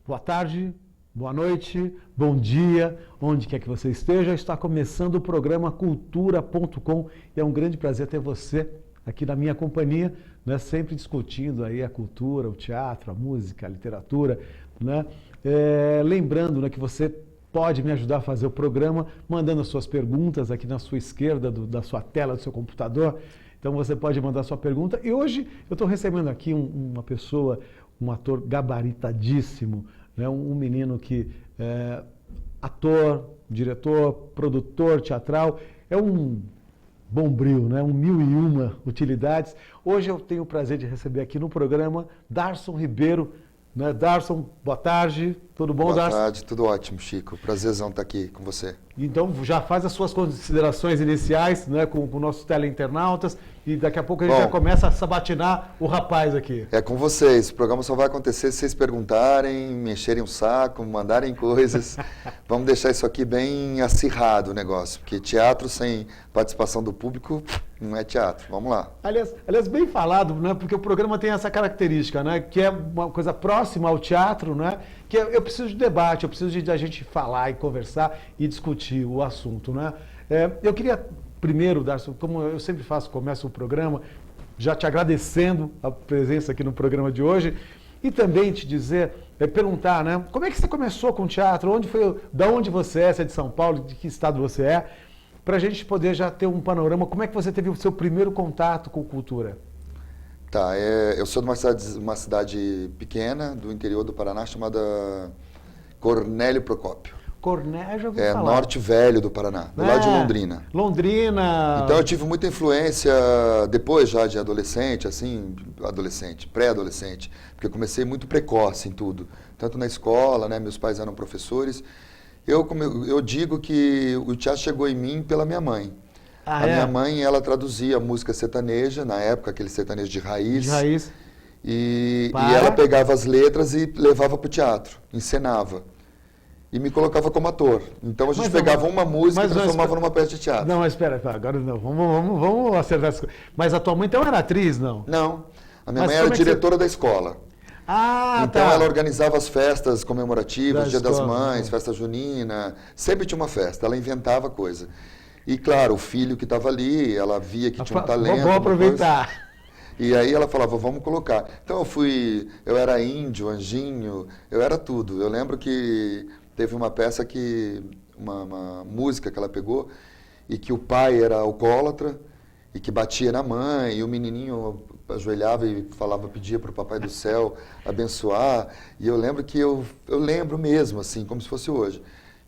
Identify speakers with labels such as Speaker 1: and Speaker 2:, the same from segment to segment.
Speaker 1: Boa tarde, boa noite, bom dia, onde quer que você esteja. Está começando o programa Cultura.com e é um grande prazer ter você aqui na minha companhia, né? Sempre discutindo aí a cultura, o teatro, a música, a literatura, né? Lembrando, né, que você pode me ajudar a fazer o programa mandando as suas perguntas aqui na sua esquerda da sua tela, do seu computador. Então você pode mandar a sua pergunta. E hoje eu estou recebendo aqui uma pessoa, um ator gabaritadíssimo, né? Um menino que é ator, diretor, produtor teatral, é um bombril, né? Um mil e uma utilidades. Hoje eu tenho o prazer de receber aqui no programa Darson Ribeiro, né? Darson, boa tarde, tudo bom, Darson?
Speaker 2: Boa tarde, tudo ótimo, Chico. Prazerzão estar aqui com você.
Speaker 1: Então já faz as suas considerações iniciais, né, com nossos teleinternautas e daqui a pouco a gente já começa a sabatinar o rapaz aqui.
Speaker 2: É com vocês, o programa só vai acontecer se vocês perguntarem, me encherem o saco, mandarem coisas. Vamos deixar isso aqui bem acirrado o negócio, porque teatro sem participação do público não é teatro. Vamos lá.
Speaker 1: Aliás, bem falado, né, porque o programa tem essa característica, né, que é uma coisa próxima ao teatro, né, que eu preciso de debate, eu preciso de a gente falar e conversar e discutir o assunto, né? Eu queria primeiro, Darcy, como eu sempre faço, começo o programa, já te agradecendo a presença aqui no programa de hoje e também te dizer, perguntar, né? Como é que você começou com o teatro? Onde foi, da onde você é? Você é de São Paulo? De que estado você é? Para a gente poder já ter um panorama. Como é que você teve o seu primeiro contato com cultura?
Speaker 2: Tá, eu sou de uma cidade pequena do interior do Paraná chamada Cornélio Procópio.
Speaker 1: Cornélio, já ouvi falar.
Speaker 2: Norte Velho do Paraná, do lado de Londrina.
Speaker 1: Londrina.
Speaker 2: Então eu tive muita influência depois já de adolescente, pré-adolescente, porque eu comecei muito precoce em tudo, tanto na escola, né, meus pais eram professores. Eu digo que o teatro chegou em mim pela minha mãe. Minha mãe, ela traduzia música sertaneja, na época aquele sertanejo de raiz.
Speaker 1: De raiz.
Speaker 2: E ela pegava as letras e levava para o teatro, encenava. E me colocava como ator. Então a gente pegava uma música e transformava numa peça de teatro.
Speaker 1: Não, mas espera, agora não. Vamos acertar as coisas. Mas a tua mãe então era atriz, não?
Speaker 2: Não. A minha mãe era diretora da escola. Então ela organizava as festas comemorativas, Dia das Mães, festa junina. Sempre tinha uma festa. Ela inventava coisa. E claro, o filho que estava ali, ela via que tinha um talento.
Speaker 1: Vamos aproveitar.
Speaker 2: E aí ela falava, vamos colocar. Então eu era índio, anjinho, eu era tudo. Eu lembro que teve uma peça uma música que ela pegou, e que o pai era alcoólatra, e que batia na mãe, e o menininho ajoelhava e pedia para o Papai do Céu abençoar. E eu lembro que eu lembro mesmo, assim, como se fosse hoje,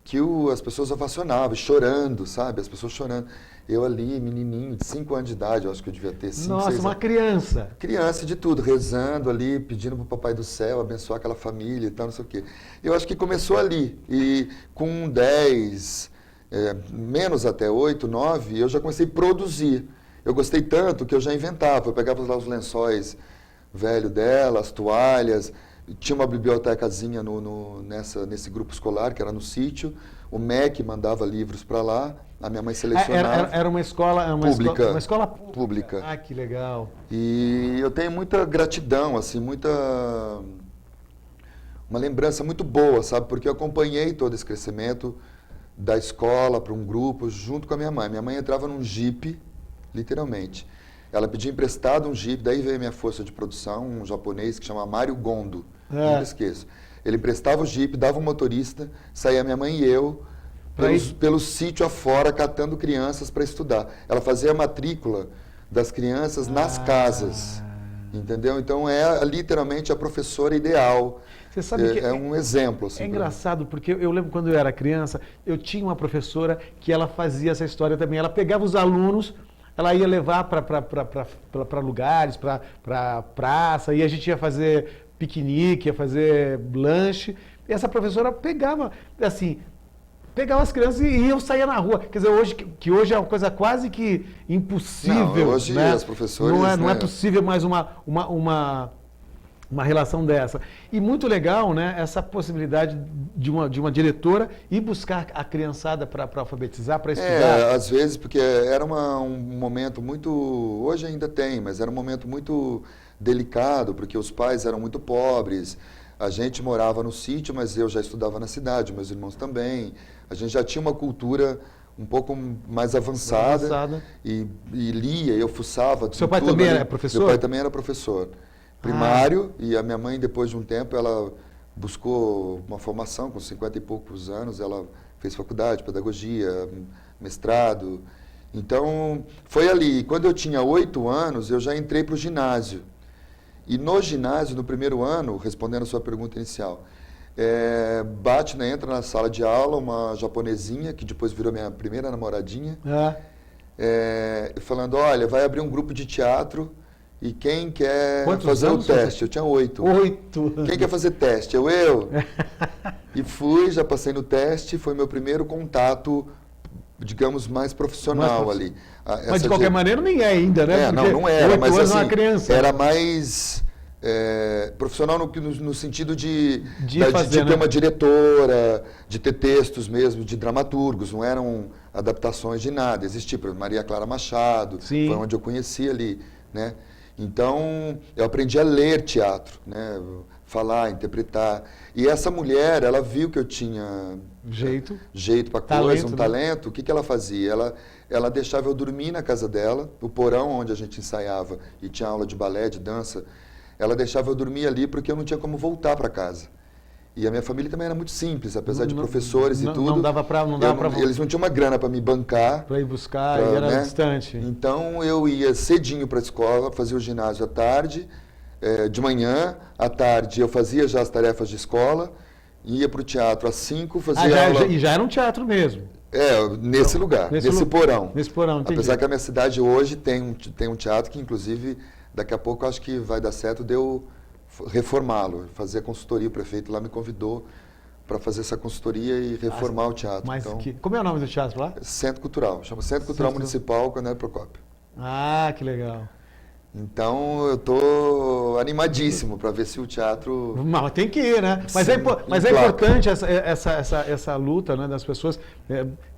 Speaker 2: que as pessoas ovacionavam, chorando, sabe? As pessoas chorando. Eu ali, menininho, de 5 anos de idade, eu acho que eu devia ter 5,
Speaker 1: Nossa,
Speaker 2: 6
Speaker 1: uma
Speaker 2: anos.
Speaker 1: criança.
Speaker 2: Criança de tudo, rezando ali, pedindo para o Papai do Céu abençoar aquela família e tal, não sei o quê. Eu acho que começou ali. E com 10, menos até 8, 9, eu já comecei a produzir. Eu gostei tanto que eu já inventava. Eu pegava lá os lençóis velhos dela, as toalhas. Tinha uma bibliotecazinha nesse grupo escolar, que era no sítio. O MEC mandava livros para lá. A minha mãe selecionava.
Speaker 1: Era uma escola
Speaker 2: pública.
Speaker 1: Uma escola
Speaker 2: pública.
Speaker 1: Ah, que legal.
Speaker 2: E eu tenho muita gratidão, assim, uma lembrança muito boa, sabe? Porque eu acompanhei todo esse crescimento da escola para um grupo junto com a minha mãe. Minha mãe entrava num jipe, literalmente. Ela pedia emprestado um jipe, daí veio a minha força de produção, um japonês que chama Mário Gondo. Nunca esqueço. Ele emprestava o jipe, dava um motorista, saía minha mãe e eu pelo sítio afora, catando crianças para estudar. Ela fazia a matrícula das crianças nas casas, entendeu? Então é literalmente a professora ideal.
Speaker 1: Você sabe que
Speaker 2: é um exemplo. Assim,
Speaker 1: é engraçado, porque eu lembro quando eu era criança, eu tinha uma professora que ela fazia essa história também. Ela pegava os alunos, ela ia levar para lugares, para praça, e a gente ia fazer piquenique, ia fazer lanche. E essa professora pegava, assim, as crianças e eu saía na rua. Quer dizer, hoje é uma coisa quase que impossível.
Speaker 2: Não, hoje,
Speaker 1: né?
Speaker 2: as professoras...
Speaker 1: Não é possível mais uma relação dessa. E muito legal, né, essa possibilidade de uma diretora ir buscar a criançada para alfabetizar, para estudar.
Speaker 2: Às vezes, porque era um momento muito... Hoje ainda tem, mas era um momento muito delicado, porque os pais eram muito pobres. A gente morava no sítio, mas eu já estudava na cidade, meus irmãos também. A gente já tinha uma cultura um pouco mais avançada. E lia, eu fuçava.
Speaker 1: Seu pai também era professor?
Speaker 2: Meu pai também era professor primário, e a minha mãe, depois de um tempo, ela buscou uma formação, com 50 e poucos anos, ela fez faculdade, pedagogia, mestrado. Então, foi ali. Quando eu tinha 8 anos, eu já entrei para o ginásio. E no ginásio, no primeiro ano, respondendo a sua pergunta inicial, entra na sala de aula uma japonesinha, que depois virou minha primeira namoradinha, falando, olha, vai abrir um grupo de teatro e quem quer fazer o teste? Eu tinha 8.
Speaker 1: 8.
Speaker 2: Quem quer fazer teste? Eu. E fui, já passei no teste, foi meu primeiro contato, digamos, mais profissional ali.
Speaker 1: Mas de qualquer maneira nem é ainda, né?
Speaker 2: Não era, mas assim,
Speaker 1: uma criança.
Speaker 2: Era mais profissional no sentido de ter uma diretora, de ter textos mesmo, de dramaturgos, não eram adaptações de nada. Existia, por exemplo, Maria Clara Machado,
Speaker 1: Sim.
Speaker 2: foi onde eu conheci ali, né? Então, eu aprendi a ler teatro, né? Falar, interpretar. E essa mulher, ela viu que eu tinha jeito para coisa, um talento. O que ela fazia? Ela deixava eu dormir na casa dela, no porão onde a gente ensaiava e tinha aula de balé, de dança. Ela deixava eu dormir ali porque eu não tinha como voltar para casa. E a minha família também era muito simples, apesar de professores e tudo.
Speaker 1: Não dava para
Speaker 2: eles não tinham uma grana para me bancar.
Speaker 1: Para ir buscar, e era distante.
Speaker 2: Então eu ia cedinho para a escola, fazia o ginásio à tarde, de manhã, à tarde eu fazia já as tarefas de escola, ia para o teatro às 5, fazia aula...
Speaker 1: E já era um teatro mesmo?
Speaker 2: Nesse lugar, nesse porão.
Speaker 1: Nesse porão, entendi.
Speaker 2: Apesar que a minha cidade hoje tem um teatro que, inclusive, daqui a pouco acho que vai dar certo, reformá-lo, fazer a consultoria. O prefeito lá me convidou para fazer essa consultoria e reformar o teatro.
Speaker 1: Como é o nome do teatro lá?
Speaker 2: Centro Cultural, chama Centro Cultural Municipal Cornélio Procópio.
Speaker 1: Ah, que legal.
Speaker 2: Então eu estou animadíssimo para ver se o teatro...
Speaker 1: Mas tem que ir, né? Mas é importante essa luta, né, das pessoas...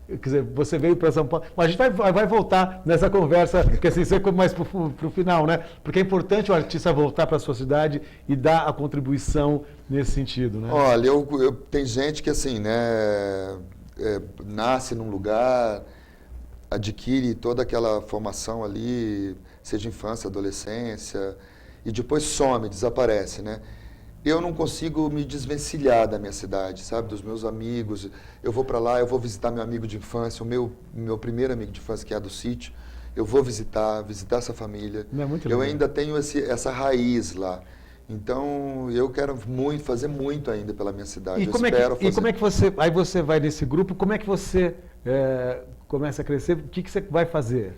Speaker 1: Quer dizer, você veio para São Paulo, mas a gente vai voltar nessa conversa, porque assim, você mais para o final, né? Porque é importante o artista voltar para a sua cidade e dar a contribuição nesse sentido, né?
Speaker 2: Olha, tem gente que assim, né, nasce num lugar, adquire toda aquela formação ali, seja infância, adolescência, e depois some, desaparece, né? Eu não consigo me desvencilhar da minha cidade, sabe? Dos meus amigos. Eu vou para lá, eu vou visitar meu amigo de infância, o meu primeiro amigo de infância, que é do sítio. Eu vou visitar essa família.
Speaker 1: É muito legal.
Speaker 2: Eu ainda tenho essa raiz lá. Então, eu quero fazer muito ainda pela minha cidade.
Speaker 1: E como é que você vai nesse grupo, como é que você começa a crescer? O que você vai fazer?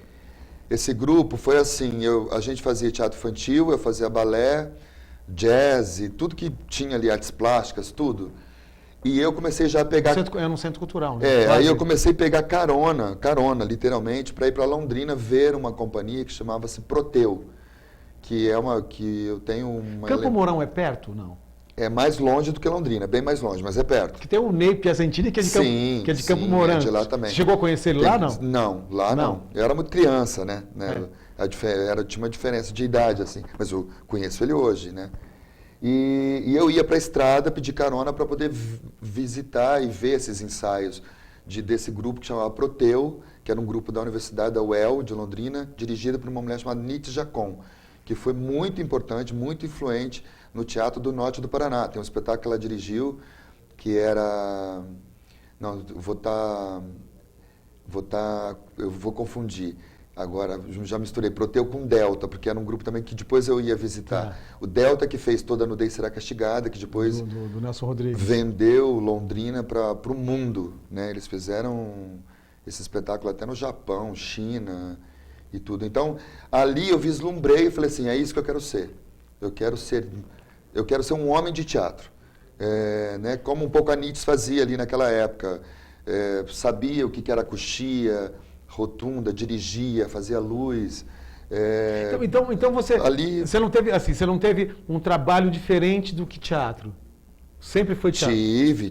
Speaker 2: Esse grupo foi assim, a gente fazia teatro infantil, eu fazia balé, jazz, tudo que tinha ali, artes plásticas, tudo. E eu comecei já a pegar...
Speaker 1: É num centro cultural, né?
Speaker 2: Aí eu comecei a pegar carona, literalmente, para ir para Londrina ver uma companhia que chamava-se Proteu, que eu tenho uma...
Speaker 1: Campo Mourão é perto, não?
Speaker 2: É mais longe do que Londrina, bem mais longe, mas é perto.
Speaker 1: Que tem o Ney Piacentini, que é de Campo Mourão.
Speaker 2: De lá também.
Speaker 1: Você chegou a conhecer ele lá, não?
Speaker 2: Não, lá não. Eu era muito criança, né? Tinha uma diferença de idade, assim, mas eu conheço ele hoje, né? E eu ia para a estrada pedir carona para poder visitar e ver esses ensaios desse grupo que chamava Proteu, que era um grupo da Universidade da UEL, de Londrina, dirigido por uma mulher chamada Nite Jacon, que foi muito importante, muito influente no Teatro do Norte do Paraná. Tem um espetáculo que ela dirigiu, que era... Não, eu vou confundir. Agora, já misturei Proteu com Delta, porque era um grupo também que depois eu ia visitar. O Delta que fez Toda Nudez Será Castigada, que depois
Speaker 1: do Nelson Rodrigues.
Speaker 2: Vendeu Londrina para o mundo, né? Eles fizeram esse espetáculo até no Japão, China e tudo. Então, ali eu vislumbrei e falei assim, é isso que eu quero ser. Eu quero ser um homem de teatro. Né? Como um pouco a Nietzsche fazia ali naquela época. Sabia o que era coxia, rotunda, dirigia, fazia luz.
Speaker 1: Então você não teve um trabalho diferente do que teatro? Sempre foi teatro?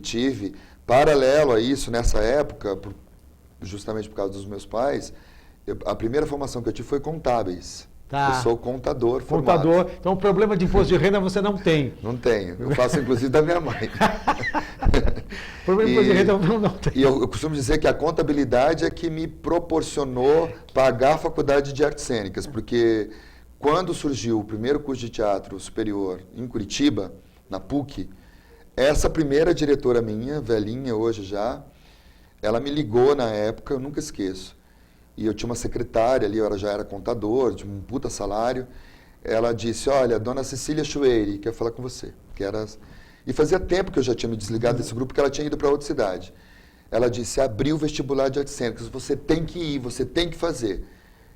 Speaker 2: Tive. Paralelo a isso, nessa época, justamente por causa dos meus pais, a primeira formação que eu tive foi contábeis.
Speaker 1: Tá.
Speaker 2: Eu sou contador formado.
Speaker 1: Contador. Então, o problema de imposto de renda você não tem.
Speaker 2: Não tenho. Eu faço, inclusive, da minha mãe.
Speaker 1: Problema de imposto de renda não tem.
Speaker 2: E eu costumo dizer que a contabilidade é que me proporcionou pagar a faculdade de artes cênicas, porque quando surgiu o primeiro curso de teatro superior em Curitiba, na PUC, essa primeira diretora minha, velhinha hoje já, ela me ligou na época, eu nunca esqueço. E eu tinha uma secretária ali, eu já era contador, tinha um puta salário. Ela disse, olha, dona Cecília Chueiri quer falar com você. E fazia tempo que eu já tinha me desligado desse grupo, porque ela tinha ido para outra cidade. Ela disse, abriu o vestibular de artes cênicas, você tem que ir, você tem que fazer.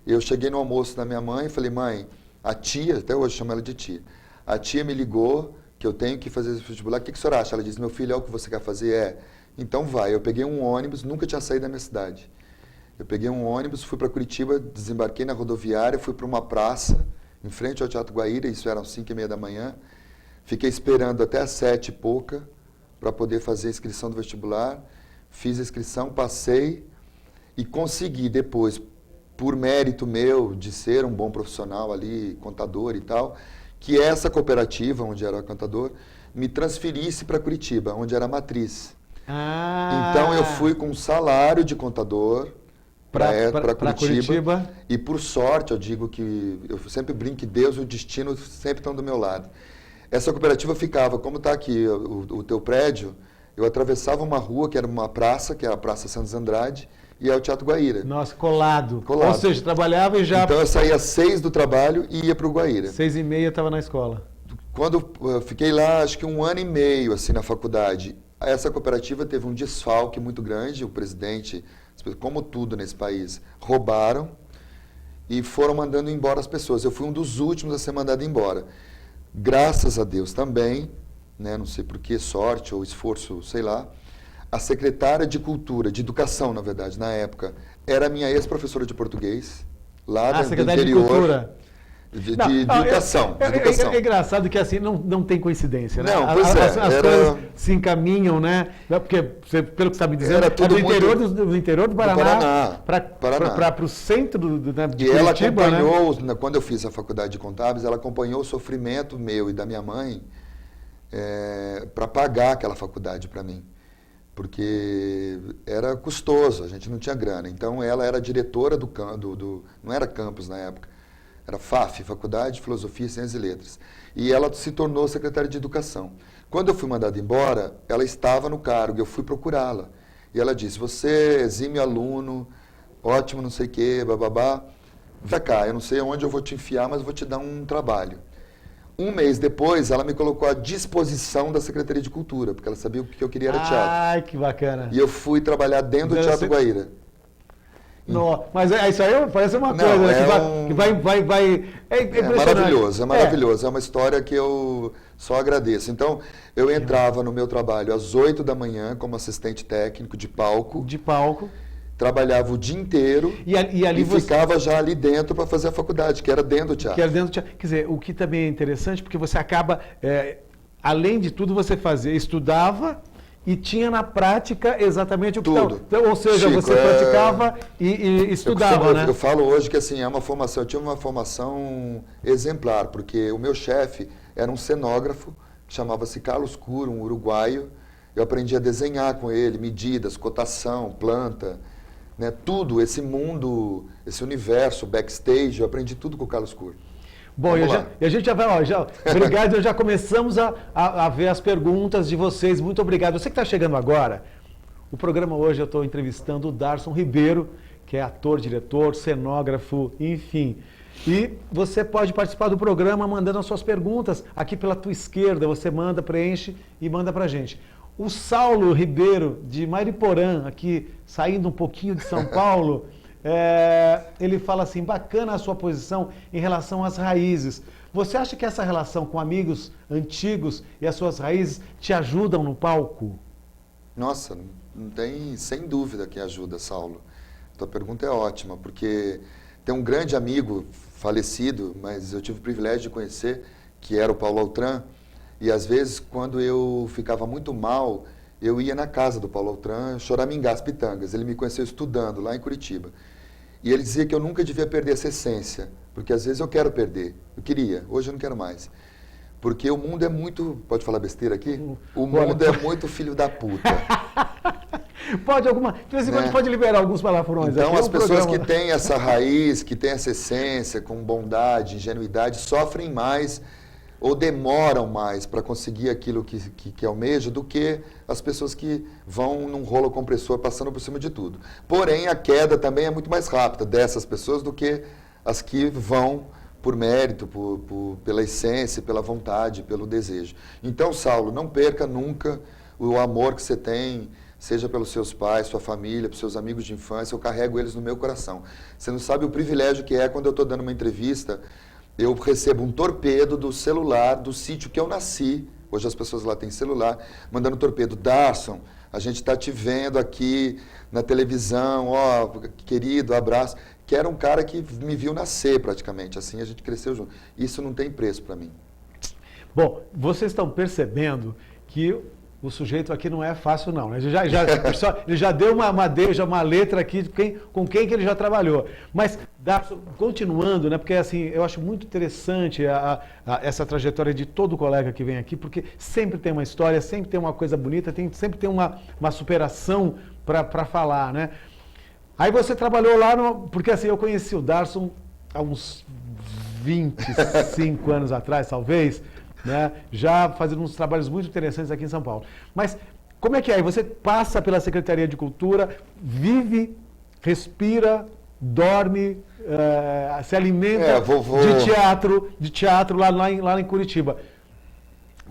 Speaker 2: Eu cheguei no almoço da minha mãe e falei, mãe, a tia, até hoje eu chamo ela de tia, a tia me ligou que eu tenho que fazer esse vestibular, o que a senhora acha? Ela disse, meu filho, é o que você quer fazer? É. Então vai. Eu peguei um ônibus, nunca tinha saído da minha cidade. Eu peguei um ônibus, fui para Curitiba, desembarquei na rodoviária, fui para uma praça, em frente ao Teatro Guaíra, isso eram 5h30 da manhã. Fiquei esperando até às 7 e pouca para poder fazer a inscrição do vestibular. Fiz a inscrição, passei e consegui depois, por mérito meu de ser um bom profissional ali, contador e tal, que essa cooperativa, onde era contador, me transferisse para Curitiba, onde era a matriz. Então eu fui com um salário de contador para Curitiba. E por sorte, eu digo que, eu sempre brinco que Deus e o destino sempre estão do meu lado. Essa cooperativa ficava, como está aqui o teu prédio, eu atravessava uma rua que era uma praça, que era a Praça Santos Andrade, e é o Teatro Guaíra.
Speaker 1: Nossa, colado. Ou seja, trabalhava e já...
Speaker 2: Então eu saía às 6 do trabalho e ia para o Guaíra.
Speaker 1: 6h30 estava na escola.
Speaker 2: Quando eu fiquei lá, acho que 1 ano e meio assim, na faculdade, essa cooperativa teve um desfalque muito grande, o presidente, como tudo nesse país, roubaram e foram mandando embora as pessoas. Eu fui um dos últimos a ser mandado embora. Graças a Deus também, né, não sei por que sorte ou esforço, sei lá, a secretária de Cultura, de Educação, na verdade, na época, era minha ex-professora de português, lá do
Speaker 1: secretária
Speaker 2: interior.
Speaker 1: De Cultura.
Speaker 2: De educação.
Speaker 1: É engraçado que assim, não tem coincidência, né?
Speaker 2: Não, pois é.
Speaker 1: As coisas se encaminham, né? Porque, pelo que você está me dizendo,
Speaker 2: era tudo
Speaker 1: do interior do Paraná para o centro de Curitiba.
Speaker 2: E ela acompanhou, né? Quando eu fiz a faculdade de contábeis, ela acompanhou o sofrimento meu e da minha mãe para pagar aquela faculdade para mim. Porque era custoso, a gente não tinha grana. Então ela era diretora não era campus na época, era FAF, Faculdade de Filosofia, Ciências e Letras. E ela se tornou secretária de Educação. Quando eu fui mandado embora, ela estava no cargo, eu fui procurá-la. E ela disse, você, exímio aluno, ótimo, não sei o quê, bababá, vem cá, eu não sei onde eu vou te enfiar, mas eu vou te dar um trabalho. 1 mês depois, ela me colocou à disposição da Secretaria de Cultura, porque ela sabia o que eu queria era teatro.
Speaker 1: Ai, que bacana.
Speaker 2: E eu fui trabalhar dentro do Teatro Guaíra.
Speaker 1: Não, mas isso aí parece uma coisa, né, que vai... É impressionante.
Speaker 2: É maravilhoso. É uma história que eu só agradeço. Então, eu entrava no meu trabalho às 8 da manhã como assistente técnico de palco. Trabalhava o dia inteiro e ficava já ali dentro para fazer a faculdade, que era dentro do teatro.
Speaker 1: Quer dizer, o que também é interessante, porque você acaba, além de tudo, você estudava e tinha na prática exatamente o que
Speaker 2: tudo.
Speaker 1: Então, ou seja, Chico, você praticava e estudava, né?
Speaker 2: Eu falo hoje que assim, eu tive uma formação exemplar, porque o meu chefe era um cenógrafo, chamava-se Carlos Curo, um uruguaio. Eu aprendi a desenhar com ele, medidas, cotação, planta, né? Tudo, esse mundo, esse universo, backstage, eu aprendi tudo com o Carlos Curo.
Speaker 1: Bom, e a gente já vai, obrigado, já começamos a ver as perguntas de vocês, muito obrigado. Você que está chegando agora, o programa hoje eu estou entrevistando o Darson Ribeiro, que é ator, diretor, cenógrafo, enfim. E você pode participar do programa mandando as suas perguntas aqui pela tua esquerda, você manda, preenche e manda pra gente. O Saulo Ribeiro, de Mariporã, aqui saindo um pouquinho de São Paulo, ele fala assim, bacana a sua posição em relação às raízes. Você acha que essa relação com amigos antigos e as suas raízes te ajudam no palco?
Speaker 2: Nossa, não tem, sem dúvida que ajuda, Saulo. Tua pergunta é ótima, porque tem um grande amigo falecido, mas eu tive o privilégio de conhecer, que era o Paulo Altran, e às vezes, quando eu ficava muito mal, eu ia na casa do Paulo Altran choramingar as pitangas. Ele me conheceu estudando lá em Curitiba. E ele dizia que eu nunca devia perder essa essência, porque às vezes eu quero perder. Eu queria, hoje eu não quero mais. Porque o mundo é muito... Pode falar besteira aqui? O mundo é muito filho da puta.
Speaker 1: Pode alguma... De vez em quando pode liberar alguns palavrões.
Speaker 2: Então as pessoas que têm essa raiz, que têm essa essência, com bondade, ingenuidade, sofrem mais ou demoram mais para conseguir aquilo que almeja do que as pessoas que vão num rolo compressor passando por cima de tudo. Porém, a queda também é muito mais rápida dessas pessoas do que as que vão por mérito, pela essência, pela vontade, pelo desejo. Então, Saulo, não perca nunca o amor que você tem, seja pelos seus pais, sua família, pelos seus amigos de infância, eu carrego eles no meu coração. Você não sabe o privilégio que é quando eu estou dando uma entrevista, eu recebo um torpedo do celular do sítio que eu nasci, hoje as pessoas lá têm celular, mandando torpedo, Darson, a gente está te vendo aqui na televisão, ó, querido, abraço, que era um cara que me viu nascer praticamente, assim a gente cresceu junto. Isso não tem preço para mim.
Speaker 1: Bom, vocês estão percebendo que o sujeito aqui não é fácil não, né? Ele já deu uma letra aqui com quem que ele já trabalhou. Mas, continuando, né? Porque assim, eu acho muito interessante essa trajetória de todo colega que vem aqui, porque sempre tem uma história, sempre tem uma coisa bonita, sempre tem uma superação para falar, né? Aí você trabalhou lá, porque assim, eu conheci o Darson há uns 25 anos atrás, talvez, né? Já fazendo uns trabalhos muito interessantes aqui em São Paulo. Mas como é que é? Você passa pela Secretaria de Cultura, vive, respira, dorme, se alimenta de teatro lá em Curitiba.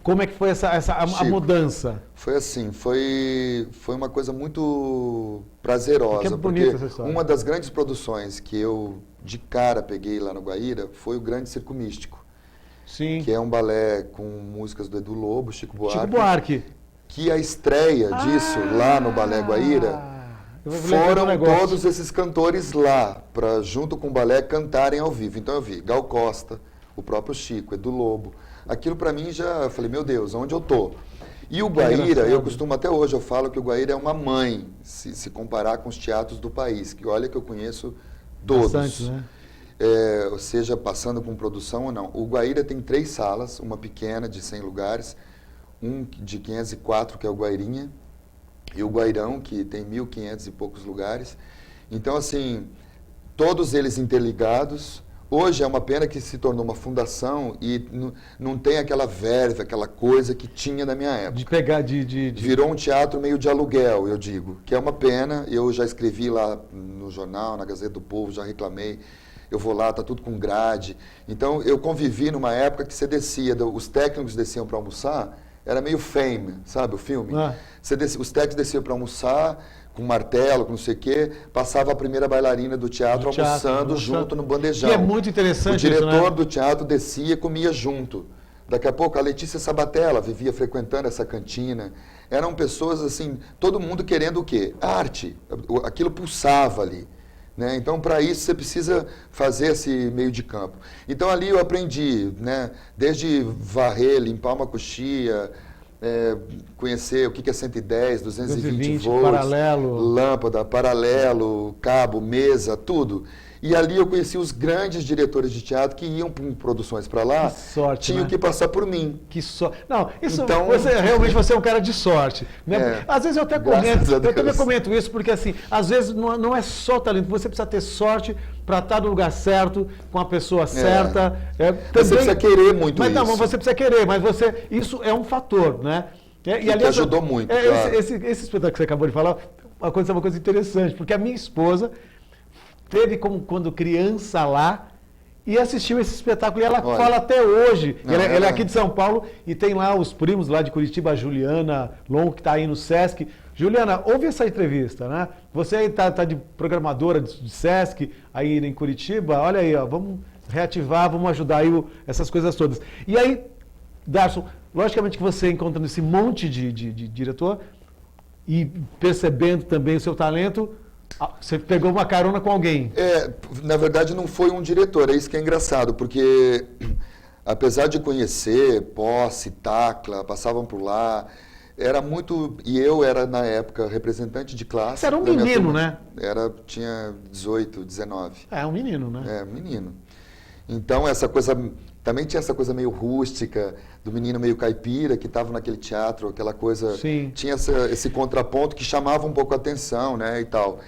Speaker 1: Como é que foi a mudança?
Speaker 2: Foi assim, foi uma coisa muito prazerosa.
Speaker 1: Que é bonita essa história.
Speaker 2: Uma das grandes produções que eu de cara peguei lá no Guaíra foi o Grande Circo Místico.
Speaker 1: Sim.
Speaker 2: Que é um balé com músicas do Edu Lobo, Chico Buarque. Que a estreia disso lá no Balé Guaíra foram todos esses cantores lá, para junto com o balé cantarem ao vivo. Então eu vi Gal Costa, o próprio Chico, Edu Lobo. Aquilo para mim já, falei, meu Deus, onde eu tô? E o Guaíra, eu costumo até hoje, eu falo que o Guaíra é uma mãe, se comparar com os teatros do país, que olha que eu conheço todos. Bastante, né? Seja passando com produção ou não. O Guaíra tem 3 salas, uma pequena de 100 lugares, um de 504, que é o Guairinha, e o Guairão, que tem 1.500 e poucos lugares. Então, assim, todos eles interligados. Hoje é uma pena que se tornou uma fundação e não tem aquela verve, aquela coisa que tinha na minha época.
Speaker 1: De pegar,
Speaker 2: Virou um teatro meio de aluguel, eu digo, que é uma pena. Eu já escrevi lá no jornal, na Gazeta do Povo, já reclamei. Eu vou lá, tá tudo com grade. Então, eu convivi numa época que você descia, os técnicos desciam para almoçar, era meio Fame, sabe o filme? Os técnicos desciam para almoçar, com martelo, com não sei o quê, passava a primeira bailarina do teatro almoçando junto no bandejão.
Speaker 1: E é muito interessante.
Speaker 2: O diretor do teatro descia e comia junto. Daqui a pouco a Letícia Sabatella vivia frequentando essa cantina. Eram pessoas assim, todo mundo querendo o quê? Arte. Aquilo pulsava ali. Né? Então, para isso, você precisa fazer esse meio de campo. Então, ali eu aprendi, né? Desde varrer, limpar uma coxia, conhecer o que é 110, 220 volts,
Speaker 1: paralelo.
Speaker 2: Lâmpada, paralelo, cabo, mesa, tudo. E ali eu conheci os grandes diretores de teatro que iam para produções para lá,
Speaker 1: que sorte,
Speaker 2: tinham
Speaker 1: né?
Speaker 2: que passar por mim.
Speaker 1: Que sorte. Não, isso
Speaker 2: então,
Speaker 1: realmente você é um cara de sorte. Né? Às vezes eu até comento isso, porque assim, às vezes não é só talento, você precisa ter sorte para estar no lugar certo, com a pessoa certa.
Speaker 2: Você precisa querer muito isso.
Speaker 1: Mas você precisa querer, mas isso é um fator, né?
Speaker 2: E aliás, ajudou muito.
Speaker 1: Claro. Esse espetáculo que você acabou de falar, uma coisa interessante, porque a minha esposa teve quando criança lá e assistiu esse espetáculo. E ela fala até hoje. Ela é aqui de São Paulo e tem lá os primos lá de Curitiba, a Juliana Longo, que está aí no Sesc. Juliana, ouve essa entrevista, né? Você aí tá de programadora de Sesc aí em Curitiba. Olha aí, ó, vamos reativar, vamos ajudar aí essas coisas todas. E aí, Darson, logicamente que você encontrando esse monte de diretor e percebendo também o seu talento, você pegou uma carona com alguém.
Speaker 2: Na verdade não foi um diretor, é isso que é engraçado, porque apesar de conhecer Posse, Tacla, passavam por lá, era muito... E eu era, na época, representante de classe.
Speaker 1: Você era um
Speaker 2: da minha
Speaker 1: menino,
Speaker 2: turma.
Speaker 1: né?
Speaker 2: Tinha 18, 19.
Speaker 1: É, um menino, né?
Speaker 2: É, menino. Então, essa coisa... Também tinha essa coisa meio rústica, do menino meio caipira, que estava naquele teatro, aquela coisa...
Speaker 1: Sim.
Speaker 2: Tinha esse contraponto que chamava um pouco a atenção, né, e tal.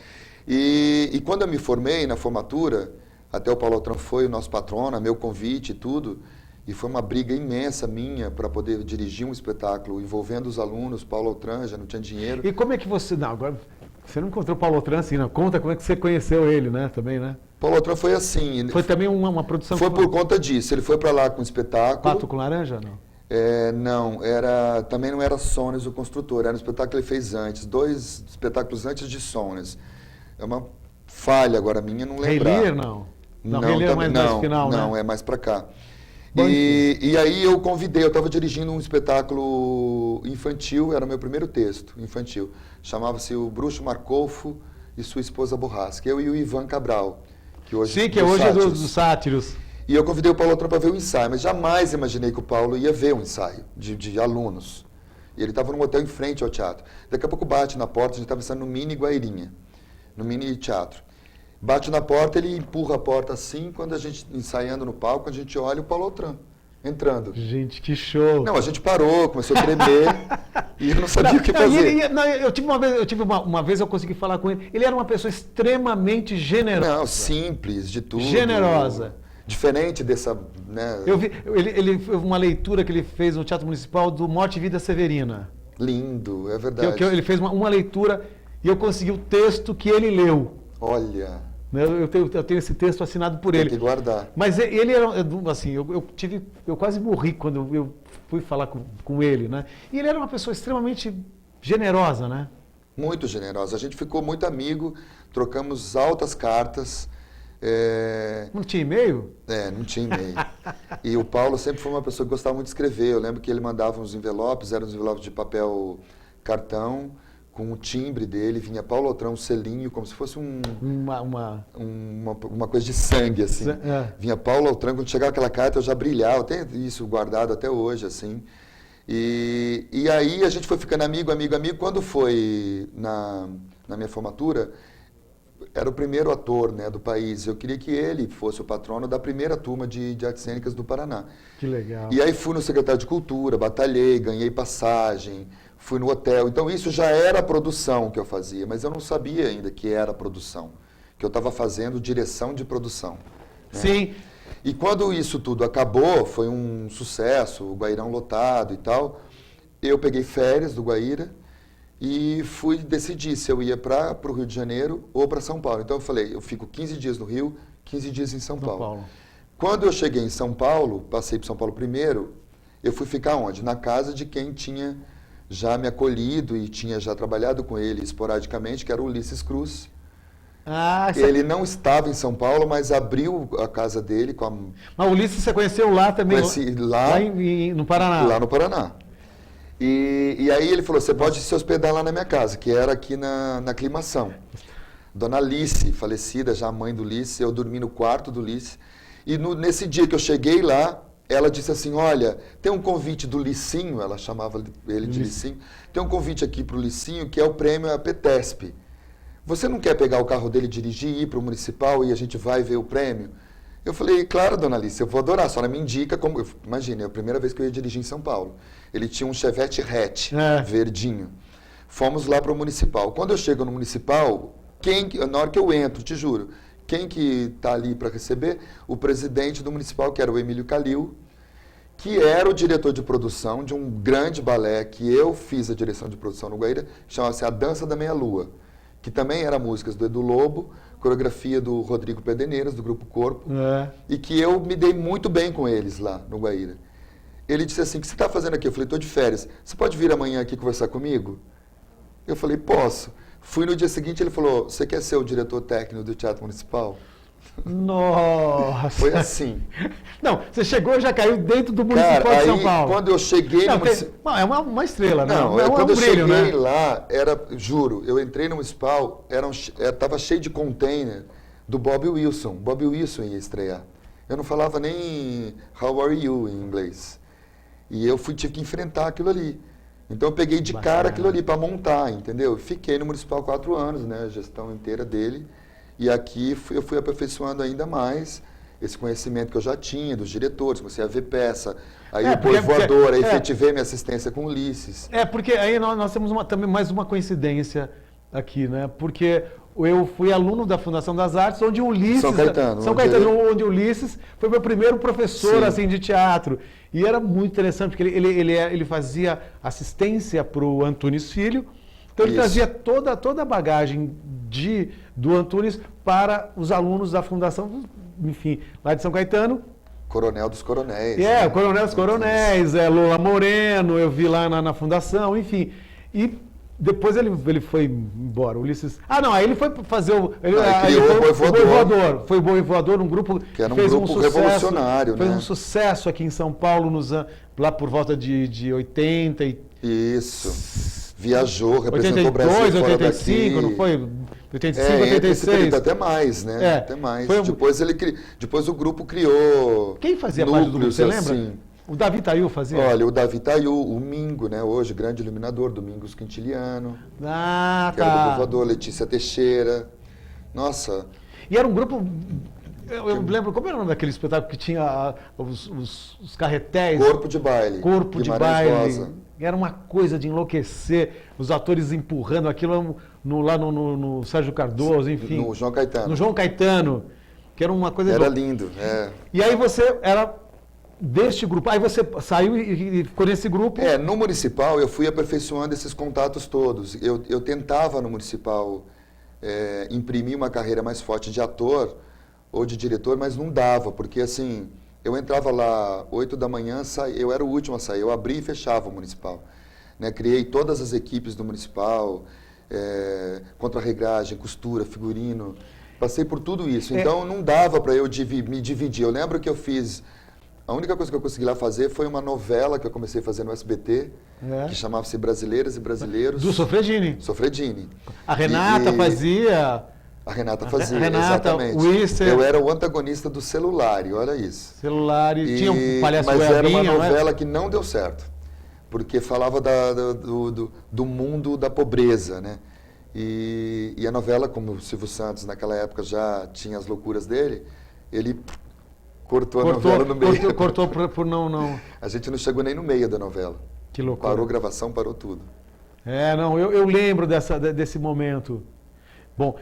Speaker 2: E quando eu me formei, na formatura, até o Paulo Autran foi o nosso patrono, meu convite e tudo, e foi uma briga imensa minha para poder dirigir um espetáculo envolvendo os alunos. Paulo Autran já não tinha dinheiro.
Speaker 1: E como é que você... Não, agora você não encontrou o Paulo Autran assim, não. Conta como é que você conheceu ele, né? Também, né?
Speaker 2: Paulo Autran foi assim.
Speaker 1: Foi também uma produção...
Speaker 2: Foi por conta disso. Ele foi para lá com o espetáculo.
Speaker 1: Pato com Laranja, não?
Speaker 2: Não, também não era Sones o construtor, era um espetáculo que ele fez antes, 2 espetáculos antes de Sones. É uma falha agora minha não lembrar.
Speaker 1: Rei Lear, não? Não, Rei Lear é mais final, né?
Speaker 2: Não, é mais para cá.
Speaker 1: Bom,
Speaker 2: E aí eu convidei, eu estava dirigindo um espetáculo infantil, era o meu primeiro texto infantil. Chamava-se O Bruxo Marcolfo e Sua Esposa Borrasca. Eu e o Ivan Cabral, que hoje,
Speaker 1: sim, que hoje é dos Sátiros.
Speaker 2: E eu convidei o Paulo Autran para ver o ensaio, mas jamais imaginei que o Paulo ia ver o ensaio de alunos. E ele estava num hotel em frente ao teatro. Daqui a pouco bate na porta, a gente estava ensaiando no Mini Guairinha, no Mini Teatro. Bate na porta, ele empurra a porta assim, quando a gente, ensaiando no palco, a gente olha o Paulo Autran entrando.
Speaker 1: Gente, que show!
Speaker 2: Não, a gente parou, começou a tremer, e eu não sabia o que fazer.
Speaker 1: Uma vez eu consegui falar com ele, ele era uma pessoa extremamente generosa.
Speaker 2: Não, simples, de tudo.
Speaker 1: Generosa.
Speaker 2: Diferente dessa, né?
Speaker 1: Eu vi uma leitura que ele fez no Teatro Municipal do Morte e Vida Severina.
Speaker 2: Lindo, é verdade.
Speaker 1: Ele fez uma leitura e eu consegui o texto que ele leu.
Speaker 2: Olha.
Speaker 1: Eu tenho esse texto assinado por ele.
Speaker 2: Tem que guardar.
Speaker 1: Mas ele era, assim, eu quase morri quando eu fui falar com ele, né? E ele era uma pessoa extremamente generosa, né?
Speaker 2: Muito generosa. A gente ficou muito amigo, trocamos altas cartas.
Speaker 1: Não tinha e-mail?
Speaker 2: Não tinha e-mail. E o Paulo sempre foi uma pessoa que gostava muito de escrever. Eu lembro que ele mandava uns envelopes, eram uns envelopes de papel cartão, com o timbre dele, vinha Paulo Autran, um selinho, como se fosse uma coisa de sangue, assim. Vinha Paulo Autran, quando chegava aquela carta eu já brilhava, eu tenho isso guardado até hoje, assim. E aí a gente foi ficando amigo. Quando foi na minha formatura, era o primeiro ator, né, do país. Eu queria que ele fosse o patrono da primeira turma de artes cênicas do Paraná.
Speaker 1: Que legal.
Speaker 2: E aí fui no secretário de Cultura, batalhei, ganhei passagem, fui no hotel. Então isso já era a produção que eu fazia, mas eu não sabia ainda que era a produção. Que eu estava fazendo direção de produção. Né?
Speaker 1: Sim.
Speaker 2: E quando isso tudo acabou, foi um sucesso, o Guairão lotado e tal, eu peguei férias do Guaíra e fui decidir se eu ia para o Rio de Janeiro ou para São Paulo. Então eu falei, eu fico 15 dias no Rio, 15 dias em São Paulo. Quando eu cheguei em São Paulo, passei para São Paulo primeiro, eu fui ficar onde? Na casa de quem tinha já me acolhido e tinha já trabalhado com ele esporadicamente, que era o Ulisses Cruz. Ele não estava em São Paulo, mas abriu a casa dele com a...
Speaker 1: Mas o Ulisses você conheceu lá também?
Speaker 2: Conheci lá
Speaker 1: no Paraná.
Speaker 2: Lá no Paraná. E aí ele falou, você pode se hospedar lá na minha casa, que era aqui na Aclimação. Dona Alice, falecida, já mãe do Ulisses, eu dormi no quarto do Ulisses. E nesse dia que eu cheguei lá, ela disse assim, olha, tem um convite do Licinho, ela chamava ele de Licinho, tem um convite aqui para o Licinho, que é o prêmio APTESP. Você não quer pegar o carro dele, dirigir, ir para o municipal e a gente vai ver o prêmio? Eu falei, claro, dona Alice, eu vou adorar, a senhora me indica como... Imagina, é a primeira vez que eu ia dirigir em São Paulo. Ele tinha um Chevette hatch, verdinho. Fomos lá para o municipal. Quando eu chego no municipal, na hora que eu entro, te juro, quem que está ali para receber? O presidente do municipal, que era o Emílio Calil, que era o diretor de produção de um grande balé que eu fiz a direção de produção no Guaíra, chamava-se A Dança da Meia-Lua, que também era músicas do Edu Lobo, coreografia do Rodrigo Pederneiras, do Grupo Corpo, e que eu me dei muito bem com eles lá no Guaíra. Ele disse assim, o que você está fazendo aqui? Eu falei, estou de férias. Você pode vir amanhã aqui conversar comigo? Eu falei, posso. Fui no dia seguinte, ele falou, você quer ser o diretor técnico do Teatro Municipal?
Speaker 1: Nossa!
Speaker 2: Foi assim.
Speaker 1: Não, você chegou e já caiu dentro do Municipal de São Paulo.
Speaker 2: Quando eu cheguei no
Speaker 1: municipal... É uma estrela, né?
Speaker 2: Não, quando eu cheguei lá, juro, eu entrei no municipal, estava cheio de container do Bob Wilson. Bob Wilson ia estrear. Eu não falava nem How are you em inglês. E eu tive que enfrentar aquilo ali. Então eu peguei de
Speaker 1: Bacana.
Speaker 2: cara aquilo ali para montar, entendeu? Fiquei no Municipal 4 anos, né? A gestão inteira dele. E aqui eu fui aperfeiçoando ainda mais esse conhecimento que eu já tinha dos diretores, comecei a ver peça. Aí depois voador, aí efetivei minha assistência com o Ulisses.
Speaker 1: Porque aí nós temos também mais uma coincidência aqui, né? Porque eu fui aluno da Fundação das Artes, onde o Ulisses...
Speaker 2: São Caetano.
Speaker 1: Onde o Ulisses foi meu primeiro professor,
Speaker 2: Sim.
Speaker 1: assim, de teatro. E era muito interessante, porque ele fazia assistência para o Antunes Filho. Então ele trazia toda a bagagem do Antunes para os alunos da Fundação, enfim, lá de São Caetano.
Speaker 2: Coronel dos Coronéis.
Speaker 1: O Coronel dos Coronéis, Lola Moreno, eu vi lá na Fundação, enfim. E depois ele foi embora, Ulisses... aí ele foi fazer
Speaker 2: Ele criou o Boi Voador.
Speaker 1: Foi o Boi Voador, um grupo
Speaker 2: que era um
Speaker 1: fez
Speaker 2: grupo
Speaker 1: sucesso,
Speaker 2: revolucionário,
Speaker 1: fez
Speaker 2: né?
Speaker 1: um sucesso aqui em São Paulo, lá por volta de 80 e...
Speaker 2: Isso. Viajou, representou
Speaker 1: 82,
Speaker 2: o Brasil fora
Speaker 1: 85,
Speaker 2: daqui.
Speaker 1: não foi? 85,
Speaker 2: Entre esse
Speaker 1: 86.
Speaker 2: período, até mais, né? Até mais. Depois o grupo criou...
Speaker 1: Quem fazia parte do grupo, você lembra?
Speaker 2: Assim.
Speaker 1: O Davi Taiu fazia?
Speaker 2: Olha, o Davi Taiu, o Mingo, né? Hoje, grande iluminador, Domingos Quintiliano. Que era do Voador, Letícia Teixeira. Nossa.
Speaker 1: E era um grupo... Eu lembro, como era o nome daquele espetáculo que tinha os carretéis?
Speaker 2: Corpo de Baile.
Speaker 1: Corpo de
Speaker 2: Guimarães
Speaker 1: Baile.
Speaker 2: Rosa.
Speaker 1: Era uma coisa de enlouquecer, os atores empurrando aquilo lá no Sérgio Cardoso, enfim.
Speaker 2: No João Caetano.
Speaker 1: No João Caetano, que era uma coisa...
Speaker 2: Era lindo,
Speaker 1: E aí você era deste grupo, aí você saiu e ficou nesse grupo?
Speaker 2: No Municipal eu fui aperfeiçoando esses contatos todos. Eu tentava no Municipal imprimir uma carreira mais forte de ator ou de diretor, mas não dava, porque assim... Eu entrava lá 8 da manhã, eu era o último a sair, eu abria e fechava o Municipal. Né? Criei todas as equipes do Municipal, contra-regragem, costura, figurino, passei por tudo isso. Então não dava para eu me dividir. Eu lembro que eu fiz, a única coisa que eu consegui lá fazer foi uma novela que eu comecei a fazer no SBT, que chamava-se Brasileiras e Brasileiros.
Speaker 1: Do Sofredini.
Speaker 2: Sofredini.
Speaker 1: A Renata fazia...
Speaker 2: A Renata fazia,
Speaker 1: exatamente.
Speaker 2: Eu era o antagonista do Celulário, olha isso.
Speaker 1: Celulário, tinha um palhaço
Speaker 2: Mas era uma novela
Speaker 1: né?
Speaker 2: que não deu certo, porque falava do mundo da pobreza, né? E a novela, como o Silvio Santos naquela época já tinha as loucuras dele, ele cortou a novela no meio.
Speaker 1: Cortou por não...
Speaker 2: A gente não chegou nem no meio da novela.
Speaker 1: Que loucura.
Speaker 2: Parou a gravação, parou tudo.
Speaker 1: Eu lembro desse momento. Bom,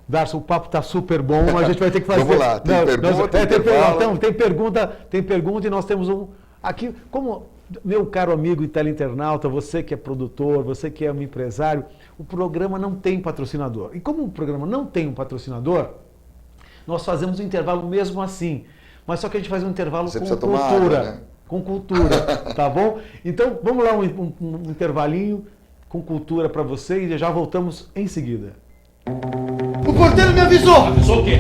Speaker 1: Darcio, o papo está super bom, a gente vai ter que fazer...
Speaker 2: Vamos lá,
Speaker 1: tem pergunta e nós temos aqui, como meu caro amigo e teleinternauta, você que é produtor, você que é um empresário, o programa não tem patrocinador. E como o programa não tem um patrocinador, nós fazemos um intervalo mesmo assim, mas só que a gente faz um intervalo com cultura.
Speaker 2: Água, né?
Speaker 1: Com cultura, tá bom? Então, vamos lá, um intervalinho com cultura para você e já voltamos em seguida.
Speaker 3: O porteiro me avisou!
Speaker 4: Avisou o quê?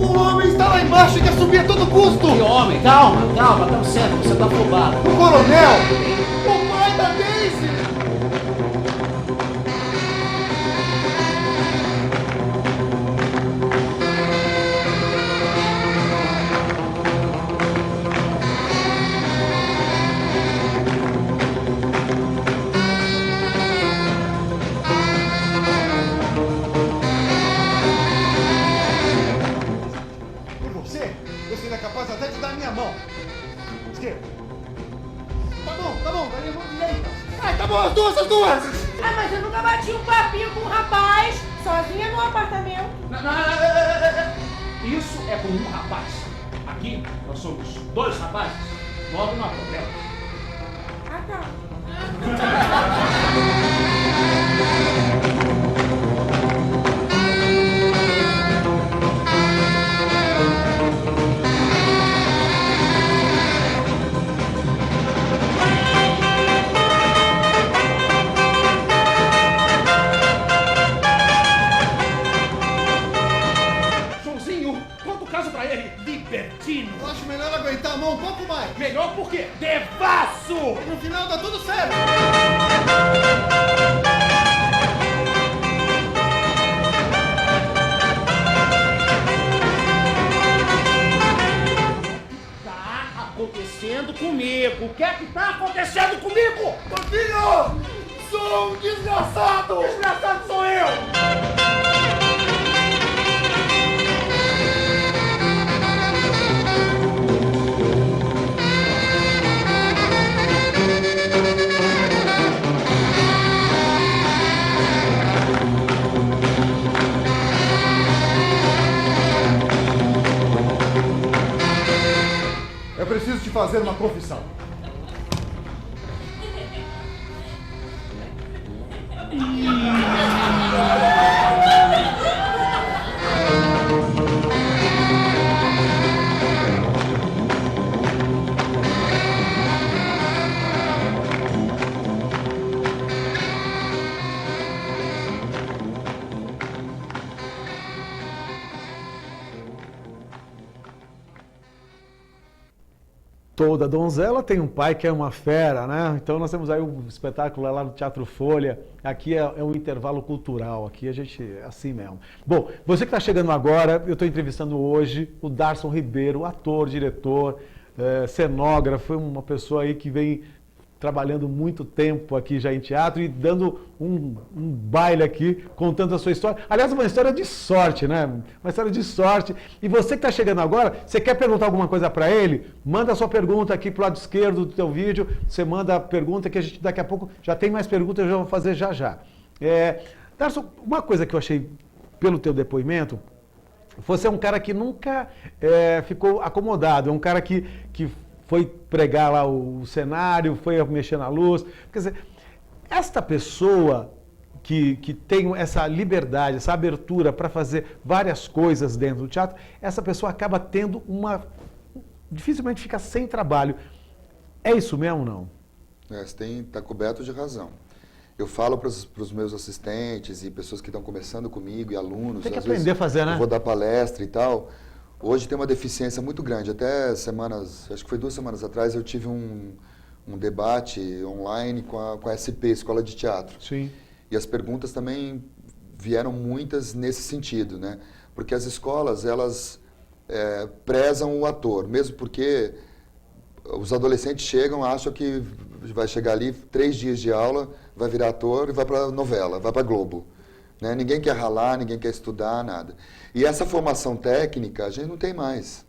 Speaker 3: O homem está lá embaixo e quer subir a todo custo!
Speaker 4: Que homem? Calma, estamos certo, você tá afobado.
Speaker 3: O coronel! O pai da Daisy! Você é capaz até de dar a minha mão. Esquerda. Tá bom, daí a mão direita. Ai, tá bom, as duas!
Speaker 5: Mas eu nunca bati um papinho com um rapaz, sozinha no apartamento.
Speaker 4: Não. Isso é com um rapaz. Aqui nós somos 2 rapazes. Logo não há problema.
Speaker 5: Ah, tá.
Speaker 4: Joãozinho, conta o caso pra ele. Libertino.
Speaker 3: Eu acho melhor aguentar a mão um pouco mais.
Speaker 4: Melhor por quê? Devasso!
Speaker 3: No final dá tudo certo.
Speaker 4: Tá acontecendo comigo. O que é que tá acontecendo comigo?
Speaker 3: filho! Sou um desgraçado! Desgraçado sou eu! Eu preciso te fazer uma confissão.
Speaker 1: Toda donzela tem um pai que é uma fera, né? Então nós temos aí um espetáculo lá no Teatro Folha. Aqui é um intervalo cultural, aqui a gente é assim mesmo. Bom, você que está chegando agora, eu estou entrevistando hoje o Darson Ribeiro, ator, diretor, cenógrafo, uma pessoa aí que vem trabalhando muito tempo aqui já em teatro e dando um baile aqui, contando a sua história. Aliás, uma história de sorte, né? Uma história de sorte. E você que está chegando agora, você quer perguntar alguma coisa para ele? Manda a sua pergunta aqui para o lado esquerdo do teu vídeo. Você manda a pergunta que a gente daqui a pouco já tem mais perguntas, eu já vou fazer já já. Darson, uma coisa que eu achei pelo teu depoimento, você é um cara que nunca ficou acomodado, é um cara que foi pregar lá o cenário, foi mexer na luz. Quer dizer, esta pessoa que tem essa liberdade, essa abertura para fazer várias coisas dentro do teatro, essa pessoa acaba tendo dificilmente fica sem trabalho. É isso mesmo ou não?
Speaker 2: Você está coberto de razão. Eu falo para os meus assistentes e pessoas que estão começando comigo e alunos.
Speaker 1: Tem que
Speaker 2: às
Speaker 1: aprender
Speaker 2: vezes,
Speaker 1: a fazer, né?
Speaker 2: Eu vou dar palestra e tal. Hoje tem uma deficiência muito grande. Até acho que foi 2 semanas atrás, eu tive um debate online com a SP, Escola de Teatro.
Speaker 1: Sim.
Speaker 2: E as perguntas também vieram muitas nesse sentido, né? Porque as escolas, elas prezam o ator, mesmo porque os adolescentes chegam, acham que vai chegar ali 3 dias de aula, vai virar ator e vai para novela, vai para Globo. Né? Ninguém quer ralar, ninguém quer estudar, nada. E essa formação técnica a gente não tem mais.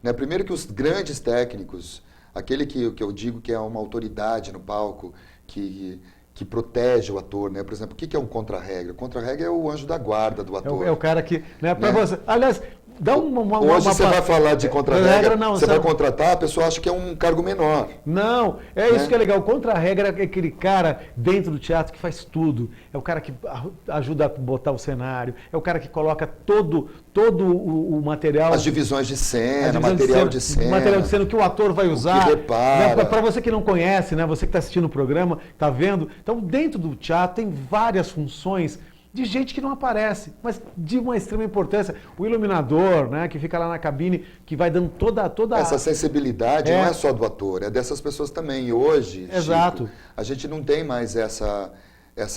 Speaker 2: Né? Primeiro que os grandes técnicos, aquele que eu digo que é uma autoridade no palco, que protege o ator, né? Por exemplo, o que é um contra-regra? O contra-regra é o anjo da guarda do ator.
Speaker 1: É o cara que... Né, pra você, aliás, dá
Speaker 2: Hoje você vai falar de contra-regra, você vai
Speaker 1: sabe?
Speaker 2: Contratar, a pessoa acha que é um cargo menor.
Speaker 1: Não, isso que é legal. Contra-regra é aquele cara dentro do teatro que faz tudo. É o cara que ajuda a botar o cenário, é o cara que coloca todo o material...
Speaker 2: As divisões de cena, material de cena.
Speaker 1: Que o ator vai usar.
Speaker 2: Que repara.
Speaker 1: Né, para você que não conhece, né, você que está assistindo o programa, está vendo. Então, dentro do teatro tem várias funções de gente que não aparece, mas de uma extrema importância. O iluminador, né, que fica lá na cabine, que vai dando toda
Speaker 2: essa sensibilidade não é só do ator, é dessas pessoas também. E hoje,
Speaker 1: exato.
Speaker 2: Chico, a gente não tem mais essa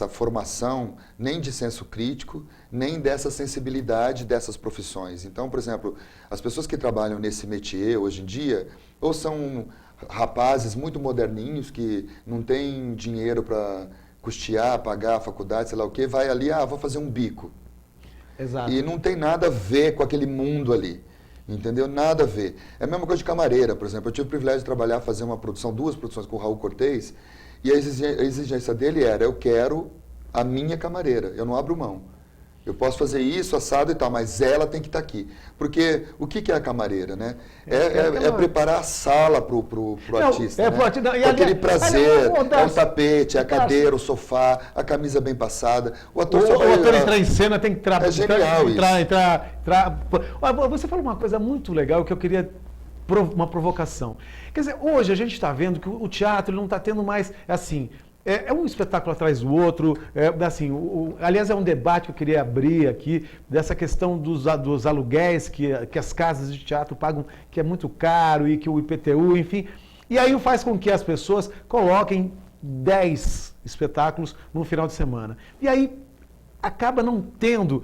Speaker 2: formação nem de senso crítico, nem dessa sensibilidade dessas profissões. Então, por exemplo, as pessoas que trabalham nesse métier hoje em dia, ou são rapazes muito moderninhos que não têm dinheiro para custear, pagar a faculdade, sei lá o quê, vai ali, vou fazer um bico.
Speaker 1: Exato.
Speaker 2: E não tem nada a ver com aquele mundo ali, entendeu? Nada a ver. É a mesma coisa de camareira, por exemplo. Eu tive o privilégio de trabalhar, fazer uma produção, 2 produções com o Raul Cortez, e a exigência dele era, eu quero a minha camareira, eu não abro mão. Eu posso fazer isso, assado e tal, mas ela tem que estar aqui. Porque o que é a camareira, né? É preparar a sala pro artista, né? Com aquele prazer, é o tapete, é a cadeira, o sofá, a camisa bem passada. O ator
Speaker 1: entrar em cena tem que
Speaker 2: É genial
Speaker 1: isso. Você falou uma coisa muito legal que eu queria uma provocação. Quer dizer, hoje a gente está vendo que o teatro não está tendo mais, assim... É um espetáculo atrás do outro, aliás, é um debate que eu queria abrir aqui, dessa questão dos aluguéis que as casas de teatro pagam, que é muito caro, e que o IPTU, enfim. E aí faz com que as pessoas coloquem 10 espetáculos no final de semana. E aí acaba não tendo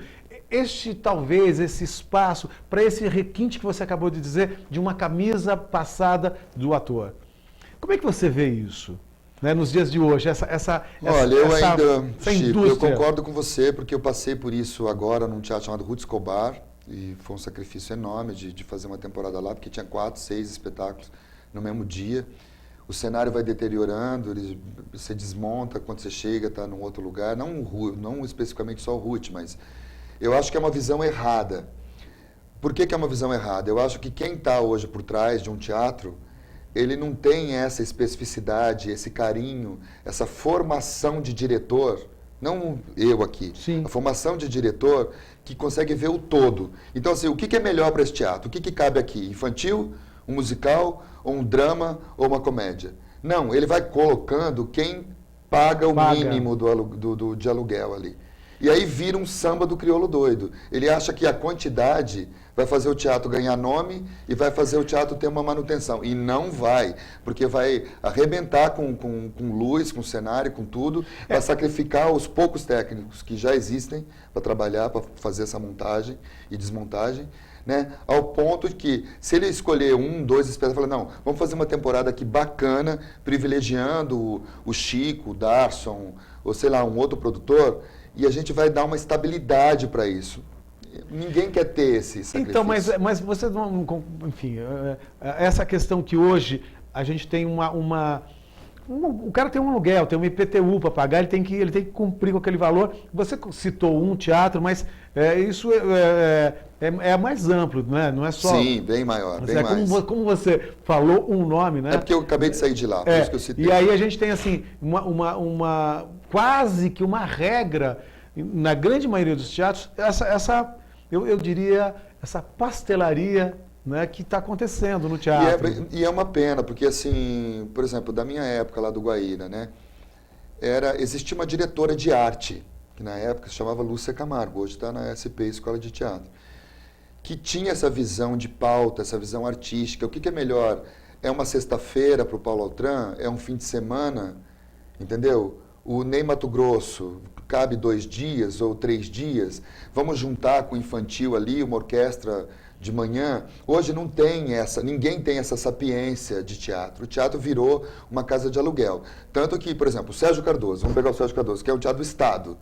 Speaker 1: talvez esse espaço para esse requinte que você acabou de dizer, de uma camisa passada do ator. Como é que você vê isso? né, nos dias de hoje?
Speaker 2: Olha, eu ainda,
Speaker 1: essa
Speaker 2: Chico, eu
Speaker 1: indústria.
Speaker 2: concordo com você, porque eu passei por isso agora num teatro chamado Ruth Escobar, e foi um sacrifício enorme de fazer uma temporada lá, porque tinha 4, 6 espetáculos no mesmo dia. O cenário vai deteriorando, você desmonta quando você chega, está num outro lugar, não especificamente só o Ruth, mas eu acho que é uma visão errada. Por que é uma visão errada? Eu acho que quem está hoje por trás de um teatro, ele não tem essa especificidade, esse carinho, essa formação de diretor, não eu aqui,
Speaker 1: Sim.
Speaker 2: a formação de diretor que consegue ver o todo. Então, assim, o que é melhor para esse teatro? O que cabe aqui? Infantil, um musical, ou um drama, ou uma comédia? Não, ele vai colocando quem paga o mínimo de aluguel ali. E aí vira um samba do crioulo doido. Ele acha que a quantidade vai fazer o teatro ganhar nome e vai fazer o teatro ter uma manutenção. E não vai, porque vai arrebentar com luz, com cenário, com tudo, vai sacrificar os poucos técnicos que já existem para trabalhar, para fazer essa montagem e desmontagem, né? Ao ponto de que, se ele escolher 1, 2 espetáculos, fala, não, vamos fazer uma temporada aqui bacana, privilegiando o Chico, o Darson, ou sei lá, um outro produtor, e a gente vai dar uma estabilidade para isso. Ninguém quer ter esse sacrifício.
Speaker 1: Então, mas você não... Enfim, essa questão que hoje a gente tem o cara tem um aluguel, tem um IPTU para pagar, ele tem que cumprir com aquele valor. Você citou um teatro, mas isso é mais amplo, não é só...
Speaker 2: Sim, bem maior, bem mais.
Speaker 1: Como você falou um nome, né?
Speaker 2: É porque eu acabei de sair de lá, por isso que eu citei.
Speaker 1: E aí a gente tem, assim, quase que uma regra, na grande maioria dos teatros, eu diria, essa pastelaria, né, que está acontecendo no teatro.
Speaker 2: E é uma pena, porque assim, por exemplo, da minha época lá do Guaíra, né, existia uma diretora de arte, que na época se chamava Lúcia Camargo, hoje está na SP, Escola de Teatro, que tinha essa visão de pauta, essa visão artística. O que é melhor? É uma sexta-feira para o Paulo Altran? É um fim de semana? Entendeu? O Ney Mato Grosso, cabe 2 dias ou 3 dias? Vamos juntar com o infantil ali, uma orquestra de manhã? Hoje não tem ninguém tem essa sapiência de teatro. O teatro virou uma casa de aluguel. Tanto que, por exemplo, o Sérgio Cardoso, vamos pegar o Sérgio Cardoso, que é um teatro do Estado,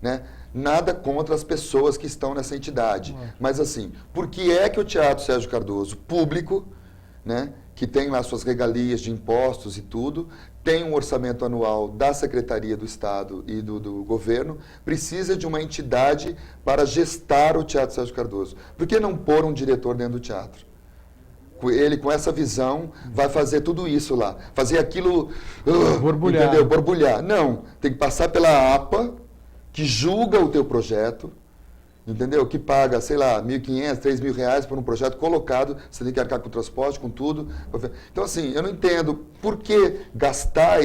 Speaker 2: né? Nada contra as pessoas que estão nessa entidade. Mas assim, por que é que o Teatro Sérgio Cardoso, público, né, que tem lá suas regalias de impostos e tudo, tem um orçamento anual da Secretaria do Estado e do governo, precisa de uma entidade para gestar o Teatro Sérgio Cardoso? Por que não pôr um diretor dentro do teatro? Ele, com essa visão, vai fazer tudo isso lá. Fazer aquilo...
Speaker 1: borbulhar.
Speaker 2: Entendeu? Borbulhar. Não, tem que passar pela APA, que julga o teu projeto, entendeu? Que paga, sei lá, R$1.500, R$3.000 por um projeto colocado, você tem que arcar com o transporte, com tudo. Então, assim, eu não entendo por que gastar,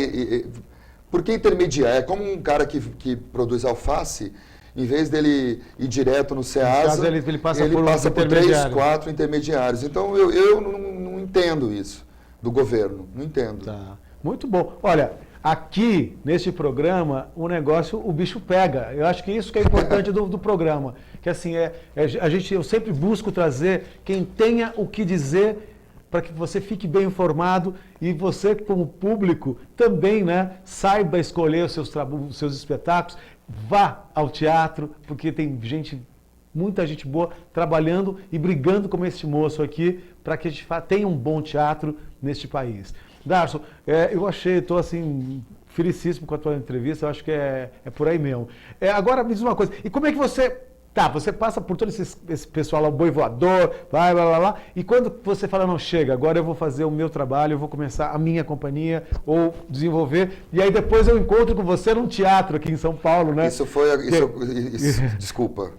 Speaker 2: por que intermediar. É como um cara que produz alface, em vez dele ir direto no Ceasa,
Speaker 1: ele passa por
Speaker 2: 3, 4 intermediários. Então, eu não entendo isso do governo, não entendo.
Speaker 1: Tá. Muito bom. Olha, aqui, neste programa, o bicho pega. Eu acho que isso que é importante do programa. Que assim, eu sempre busco trazer quem tenha o que dizer para que você fique bem informado e você, como público, também, né, saiba escolher os seus espetáculos, vá ao teatro, porque tem muita gente boa trabalhando e brigando como este moço aqui para que a gente tenha um bom teatro neste país. Darson, estou assim, felicíssimo com a tua entrevista, eu acho que é por aí mesmo. Agora me diz uma coisa, e como é que você passa por todo esse pessoal lá, o boi voador, blá, blá, blá, blá, e quando você fala, não, chega, agora eu vou fazer o meu trabalho, eu vou começar a minha companhia, ou desenvolver, e aí depois eu encontro com você num teatro aqui em São Paulo, né?
Speaker 2: Desculpa,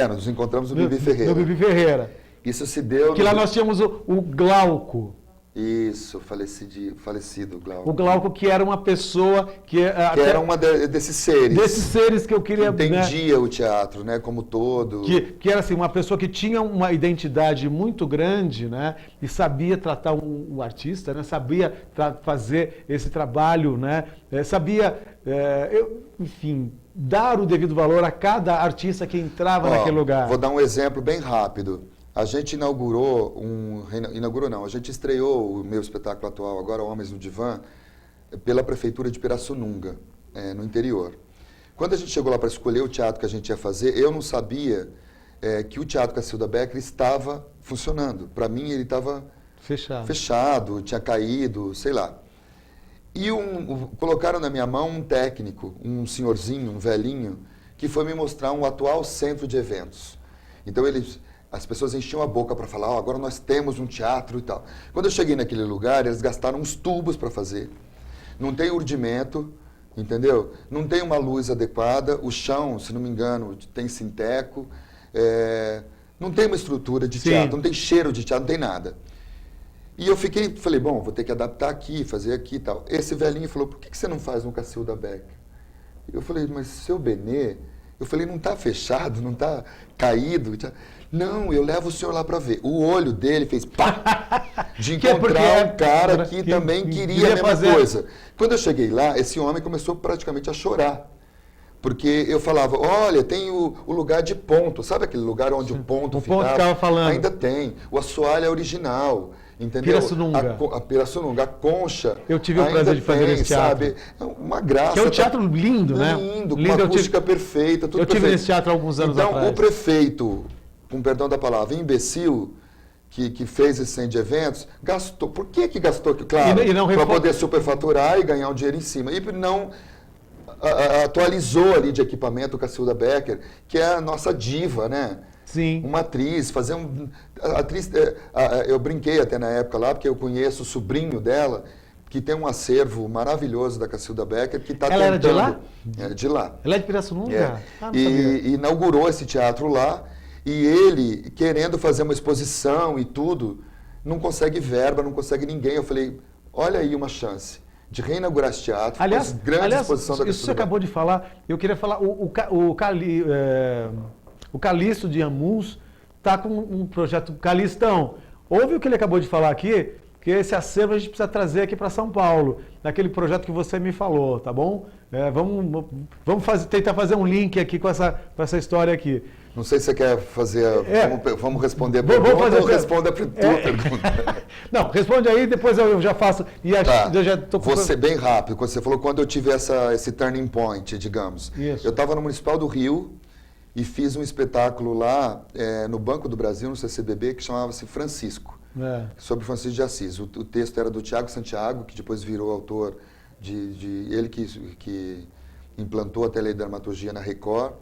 Speaker 2: nos encontramos no Bibi Ferreira.
Speaker 1: No Bibi Ferreira.
Speaker 2: Isso se deu...
Speaker 1: Que lá nós tínhamos o Glauco.
Speaker 2: Isso, falecido Glauco.
Speaker 1: O Glauco, que era uma pessoa que
Speaker 2: era uma desses seres.
Speaker 1: Desses seres que eu queria...
Speaker 2: Entendia, né, o teatro, né, como todo.
Speaker 1: Que era assim, uma pessoa que tinha uma identidade muito grande, né, e sabia tratar o artista, né, sabia fazer esse trabalho, né, sabia, enfim, dar o devido valor a cada artista que entrava naquele lugar.
Speaker 2: Vou dar um exemplo bem rápido. A gente a gente estreou o meu espetáculo atual agora, Homens no Divã, pela prefeitura de Pirassununga, no interior. Quando a gente chegou lá para escolher o teatro que a gente ia fazer, eu não sabia que o Teatro Cacilda Becker estava funcionando. Para mim, ele estava fechado, tinha caído, sei lá. E colocaram na minha mão um técnico, um senhorzinho, um velhinho, que foi me mostrar um atual centro de eventos. Então, as pessoas enchiam a boca para falar, agora nós temos um teatro e tal. Quando eu cheguei naquele lugar, eles gastaram uns tubos para fazer. Não tem urdimento, entendeu? Não tem uma luz adequada, o chão, se não me engano, tem sinteco, não tem uma estrutura de teatro, não tem cheiro de teatro, não tem nada. E eu falei, bom, vou ter que adaptar aqui, fazer aqui e tal. Esse velhinho falou, por que você não faz no Cacilda Becker? Eu falei, mas seu Benê, eu falei, não está fechado, não está caído? Não, eu levo o senhor lá para ver. O olho dele fez pá, de encontrar um cara que também queria a mesma coisa. Quando eu cheguei lá, esse homem começou praticamente a chorar. Porque eu falava, olha, tem o lugar de ponto, sabe aquele lugar onde o ponto ficava?
Speaker 1: O ponto ficava falando.
Speaker 2: Ainda tem. O assoalho é original, entendeu?
Speaker 1: Pirassununga.
Speaker 2: A Pirassununga, a concha.
Speaker 1: Eu tive o prazer de fazer esse teatro.
Speaker 2: Sabe? É uma graça.
Speaker 1: Que é um teatro lindo, né?
Speaker 2: Lindo, com uma acústica perfeita, tudo perfeito.
Speaker 1: Eu tive nesse teatro há alguns anos atrás.
Speaker 2: Então, o prefeito, com perdão da palavra, imbecil, que fez esse centro de eventos, gastou. Por que gastou? Claro, para poder superfaturar e ganhar um dinheiro em cima. E não atualizou ali de equipamento o Cacilda Becker, que é a nossa diva, né?
Speaker 1: Sim.
Speaker 2: Uma atriz, eu brinquei até na época lá, porque eu conheço o sobrinho dela, que tem um acervo maravilhoso da Cacilda Becker, que está tentando...
Speaker 1: Ela era de lá?
Speaker 2: É, de lá.
Speaker 1: Ela é de Pirassununga?
Speaker 2: E inaugurou esse teatro lá, e ele, querendo fazer uma exposição e tudo, não consegue verba, não consegue ninguém. Eu falei, olha aí uma chance de reinaugurar esse teatro,
Speaker 1: aliás,
Speaker 2: grande exposição da
Speaker 1: isso você acabou de falar, eu queria falar, o Calixto de Amuns está com um projeto. Calistão, ouve o que ele acabou de falar aqui, que esse acervo a gente precisa trazer aqui para São Paulo, naquele projeto que você me falou, tá bom? Vamos tentar fazer um link aqui com essa história aqui.
Speaker 2: Não sei se você quer fazer. Vamos responder a
Speaker 1: pergunta ou
Speaker 2: responde a tua pergunta.
Speaker 1: Não, responde aí, depois eu já faço. E eu já tô...
Speaker 2: Vou ser bem rápido. Quando você falou, quando eu tive esse turning point, digamos.
Speaker 1: Isso.
Speaker 2: Eu estava no Municipal do Rio e fiz um espetáculo lá no Banco do Brasil, no CCBB, que chamava-se Francisco. Sobre Francisco de Assis. O texto era do Tiago Santiago, que depois virou autor ele que implantou a teledramaturgia na Record.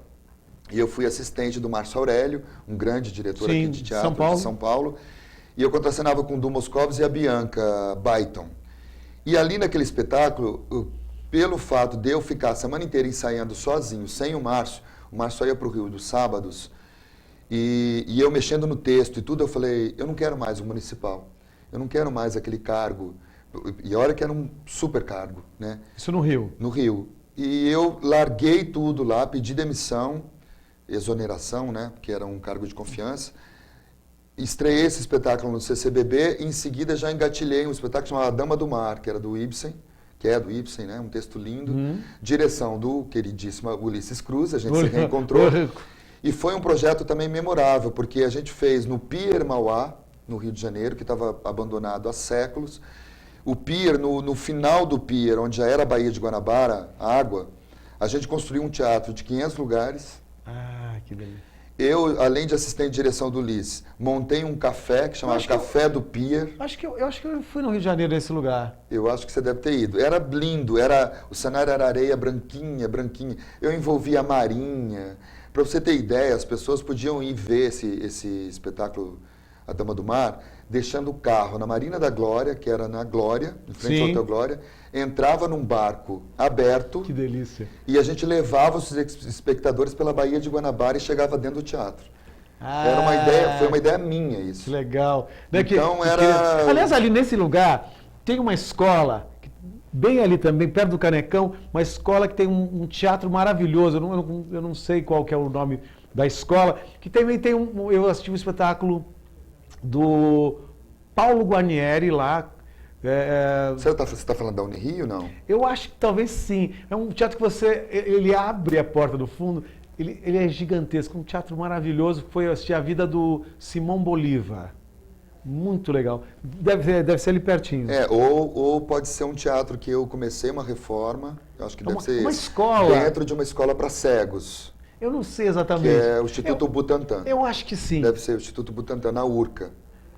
Speaker 2: E eu fui assistente do Márcio Aurélio, um grande diretor aqui de teatro de São Paulo. E eu contracenava com o Du Moscovis e a Bianca Byton. E ali naquele espetáculo, pelo fato de eu ficar a semana inteira ensaiando sozinho, sem o Márcio só ia para o Rio dos sábados, e eu mexendo no texto e tudo, eu falei, eu não quero mais o municipal, eu não quero mais aquele cargo. E olha que era um super cargo, né?
Speaker 1: Isso no Rio?
Speaker 2: No Rio. E eu larguei tudo lá, pedi demissão, exoneração, né, que era um cargo de confiança. Estreiei esse espetáculo no CCBB e em seguida já engatilhei um espetáculo chamado A Dama do Mar, que era do Ibsen, né, um texto lindo, direção do queridíssimo Ulisses Cruz, a gente se reencontrou. E foi um projeto também memorável, porque a gente fez no Pier Mauá, no Rio de Janeiro, que estava abandonado há séculos. O pier, no final do pier, onde já era a Baía de Guanabara, a água, a gente construiu um teatro de 500 lugares.
Speaker 1: Que delícia.
Speaker 2: Eu, além de assistente de direção do Ulisses, montei um café que chamava Café do Pier.
Speaker 1: Eu acho que eu fui no Rio de Janeiro nesse lugar.
Speaker 2: Eu acho que você deve ter ido. Era lindo, o cenário era areia branquinha. Eu envolvia a marinha. Para você ter ideia, as pessoas podiam ir ver esse espetáculo A Dama do Mar, deixando o carro na Marina da Glória, que era na Glória, em frente ao Hotel Glória, entrava num barco aberto.
Speaker 1: Que delícia.
Speaker 2: E a gente levava os espectadores pela Baía de Guanabara e chegava dentro do teatro. Foi uma ideia minha isso.
Speaker 1: Que legal.
Speaker 2: Então
Speaker 1: Aliás, ali nesse lugar tem uma escola, bem ali também, perto do Canecão, uma escola que tem um teatro maravilhoso. Eu não sei qual que é o nome da escola, que também tem eu assisti um espetáculo do Paulo Guarnieri lá.
Speaker 2: Você está falando da Unirio, não?
Speaker 1: Eu acho que talvez sim. É um teatro que ele abre a porta do fundo, ele é gigantesco, um teatro maravilhoso. Foi assistir a vida do Simão Bolívar. Muito legal. Deve ser ali pertinho.
Speaker 2: Ou pode ser um teatro que eu comecei uma reforma, eu acho que deve ser
Speaker 1: uma
Speaker 2: esse,
Speaker 1: escola.
Speaker 2: dentro de uma escola para cegos,
Speaker 1: Eu não sei
Speaker 2: que
Speaker 1: exatamente.
Speaker 2: é o Instituto Butantan.
Speaker 1: Eu acho que sim.
Speaker 2: Deve ser o Instituto Butantan, na Urca.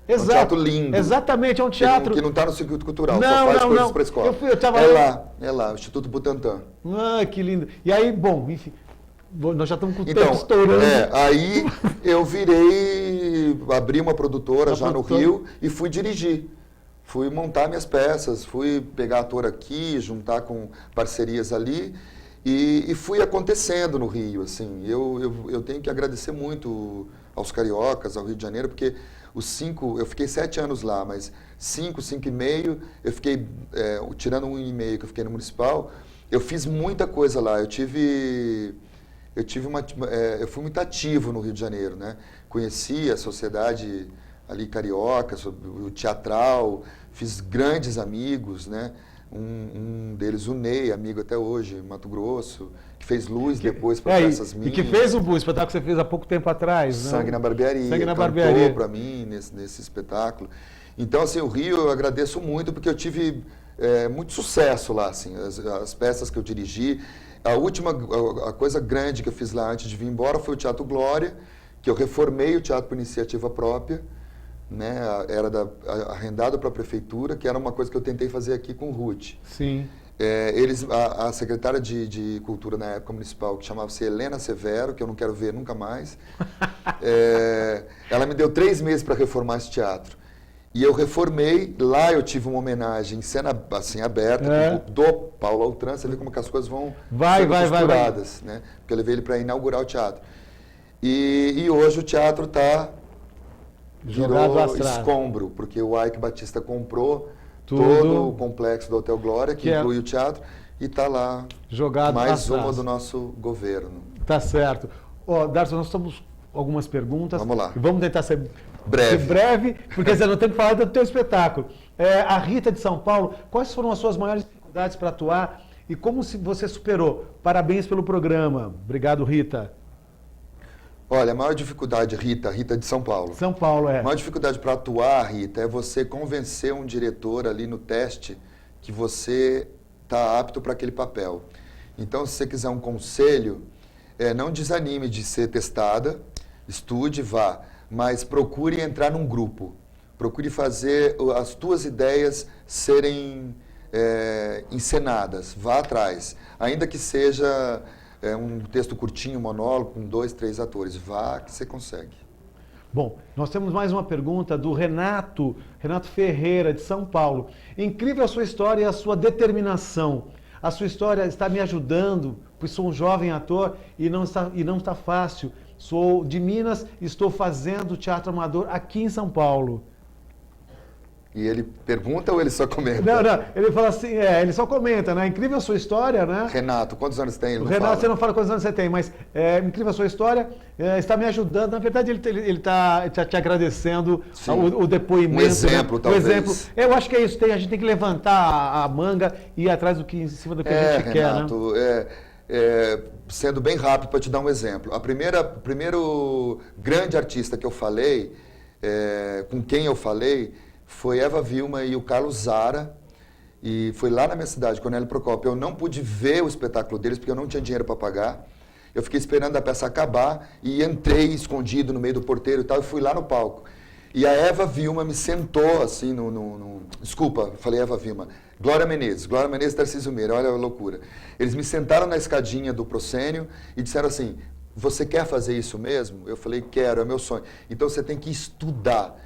Speaker 1: Exato.
Speaker 2: É um teatro lindo.
Speaker 1: Exatamente, é um teatro.
Speaker 2: Que não está no circuito cultural,
Speaker 1: Não,
Speaker 2: só faz
Speaker 1: não,
Speaker 2: coisas
Speaker 1: não.
Speaker 2: para escola.
Speaker 1: Eu tava
Speaker 2: É lá, o Instituto Butantan.
Speaker 1: Ah, que lindo. E aí, bom, enfim, nós já estamos com o tempo
Speaker 2: Então,
Speaker 1: estourando.
Speaker 2: aí eu abri uma produtora já no Rio e fui dirigir. Fui montar minhas peças, fui pegar ator aqui, juntar com parcerias ali e fui acontecendo no Rio, assim. Eu tenho que agradecer muito aos cariocas, ao Rio de Janeiro, porque eu fiquei 7 anos lá, mas 5 e meio, eu fiquei, tirando 1 e meio que eu fiquei no Municipal, eu fiz muita coisa lá. Eu fui muito ativo no Rio de Janeiro, né? Conheci a sociedade ali carioca, o teatral, fiz grandes amigos, né? Um deles, o Ney, amigo até hoje, Mato Grosso, que fez luz depois para peças minhas.
Speaker 1: E que fez o espetáculo que você fez há pouco tempo atrás.
Speaker 2: Sangue na Barbearia.
Speaker 1: Sangue na Barbearia.
Speaker 2: Cantou para mim nesse espetáculo. Então, assim, o Rio eu agradeço muito porque eu tive muito sucesso lá, assim, as peças que eu dirigi. A coisa grande que eu fiz lá antes de vir embora foi o Teatro Glória, que eu reformei o teatro por iniciativa própria, né? Era arrendado para a prefeitura, que era uma coisa que eu tentei fazer aqui com o Ruth.
Speaker 1: Sim.
Speaker 2: A secretária de Cultura na época municipal, que chamava-se Helena Severo, que eu não quero ver nunca mais, ela me deu 3 meses para reformar esse teatro. E eu reformei, lá eu tive uma homenagem em cena assim, aberta, do Paulo Altran, você vê como que as coisas vão sendo costuradas, né? Porque eu levei ele para inaugurar o teatro. E hoje o teatro virou escombro, porque o Ike Batista comprou todo o complexo do Hotel Glória, que inclui o teatro, e está lá
Speaker 1: jogado
Speaker 2: mais uma do nosso governo.
Speaker 1: Tá certo. Darcio, nós temos algumas perguntas.
Speaker 2: Vamos lá.
Speaker 1: E vamos tentar ser
Speaker 2: breve.
Speaker 1: Breve, porque você não tem que falar do teu espetáculo. A Rita de São Paulo, quais foram as suas maiores dificuldades para atuar e como você superou? Parabéns pelo programa. Obrigado, Rita.
Speaker 2: Olha, a maior dificuldade, Rita de São Paulo.
Speaker 1: São Paulo,
Speaker 2: A maior dificuldade para atuar, Rita, é você convencer um diretor ali no teste que você está apto para aquele papel. Então, se você quiser um conselho, não desanime de ser testada, estude, vá, mas procure entrar num grupo. Procure fazer as tuas ideias serem encenadas, vá atrás. Ainda que seja um texto curtinho, monólogo, com 2, 3 atores. Vá que você consegue.
Speaker 1: Bom, nós temos mais uma pergunta do Renato Ferreira, de São Paulo. Incrível a sua história e a sua determinação. A sua história está me ajudando, pois sou um jovem ator e não está fácil. Sou de Minas e estou fazendo teatro amador aqui em São Paulo.
Speaker 2: E ele pergunta ou ele só comenta?
Speaker 1: Não, ele fala assim, ele só comenta, né? Incrível a sua história, né?
Speaker 2: Renato, quantos anos tem? Ele
Speaker 1: Renato, você não fala quantos anos você tem, mas incrível a sua história, está me ajudando. Na verdade, ele está te agradecendo o depoimento.
Speaker 2: Um exemplo,
Speaker 1: né?
Speaker 2: talvez.
Speaker 1: Um exemplo. Eu acho que é isso, a gente tem que levantar a manga e ir atrás em cima do que a gente
Speaker 2: Renato,
Speaker 1: quer, né?
Speaker 2: Sendo bem rápido para te dar um exemplo. Primeiro grande artista que eu falei, com quem eu falei, foi Eva Vilma e o Carlos Zara, e foi lá na minha cidade, Cornélio Procópio. Eu não pude ver o espetáculo deles, porque eu não tinha dinheiro para pagar. Eu fiquei esperando a peça acabar e entrei escondido no meio do porteiro e tal, e fui lá no palco. E a Eva Vilma me sentou assim Desculpa, falei Eva Vilma. Glória Menezes e Tarcísio Meira, olha a loucura. Eles me sentaram na escadinha do proscênio e disseram assim, você quer fazer isso mesmo? Eu falei, quero, é meu sonho. Então você tem que estudar.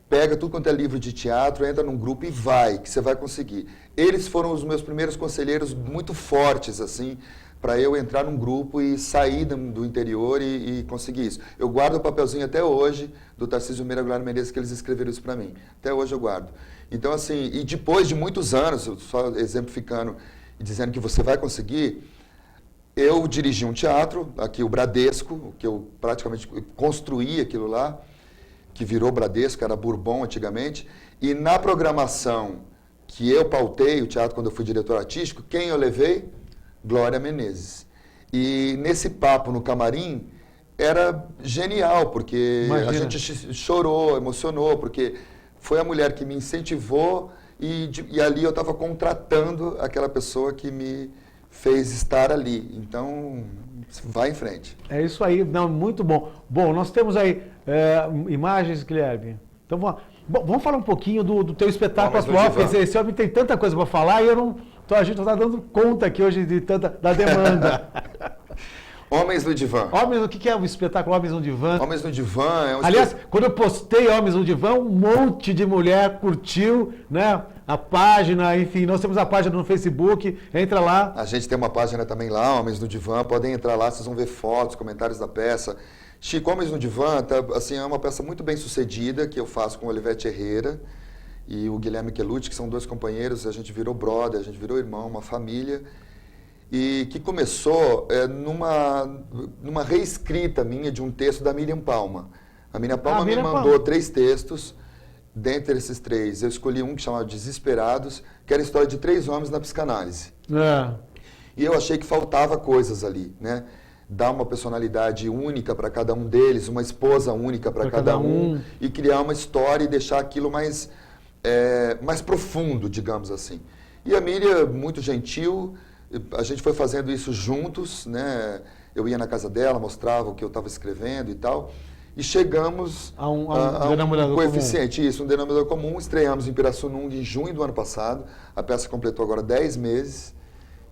Speaker 2: Pega tudo quanto é livro de teatro, entra num grupo e vai, que você vai conseguir. Eles foram os meus primeiros conselheiros muito fortes, assim, para eu entrar num grupo e sair do interior e conseguir isso. Eu guardo o papelzinho até hoje do Tarcísio Meira e Glória Menezes, que eles escreveram isso para mim. Até hoje eu guardo. Então, assim, e depois de muitos anos, só exemplificando e dizendo que você vai conseguir, eu dirigi um teatro, aqui o Bradesco, que eu praticamente construí aquilo lá, que virou Bradesco, era Bourbon antigamente, e na programação que eu pautei, o teatro quando eu fui diretor artístico, quem eu levei? Glória Menezes. E nesse papo no camarim, era genial, porque a gente chorou, emocionou, porque foi a mulher que me incentivou e ali eu estava contratando aquela pessoa que me fez estar ali. Então, vai em frente.
Speaker 1: É isso aí, não, muito bom. Bom, nós temos aí imagens, Guilherme. Então vamos falar um pouquinho do teu espetáculo atual. Esse homem tem tanta coisa para falar e a gente não está dando conta aqui hoje da demanda.
Speaker 2: Homens no Divã.
Speaker 1: O que é o espetáculo Homens no Divã?
Speaker 2: Homens no Divã é um
Speaker 1: Aliás, quando eu postei Homens no Divã, um monte de mulher curtiu, né? A página, enfim, nós temos a página no Facebook, entra lá.
Speaker 2: A gente tem uma página também lá, Homens no Divã, podem entrar lá, vocês vão ver fotos, comentários da peça. Chico, Homens no Divã, assim, é uma peça muito bem sucedida, que eu faço com o Olivete Herrera e o Guilherme Quelucci, que são 2 companheiros, a gente virou brother, a gente virou irmão, uma família. E que começou numa reescrita minha de um texto da Miriam Palma. A Miriam Palma me mandou 3 textos. Dentre esses 3, eu escolhi um que chamava Desesperados, que era a história de 3 homens na psicanálise. E eu achei que faltava coisas ali, né? Dar uma personalidade única para cada um deles, uma esposa única para cada um, e criar uma história e deixar aquilo mais profundo, digamos assim. E a Miriam, muito gentil, a gente foi fazendo isso juntos, né? Eu ia na casa dela, mostrava o que eu estava escrevendo e tal. E chegamos
Speaker 1: a um denominador
Speaker 2: coeficiente, um denominador comum. Estreamos em Pirassununga em junho do ano passado. A peça completou agora 10 meses.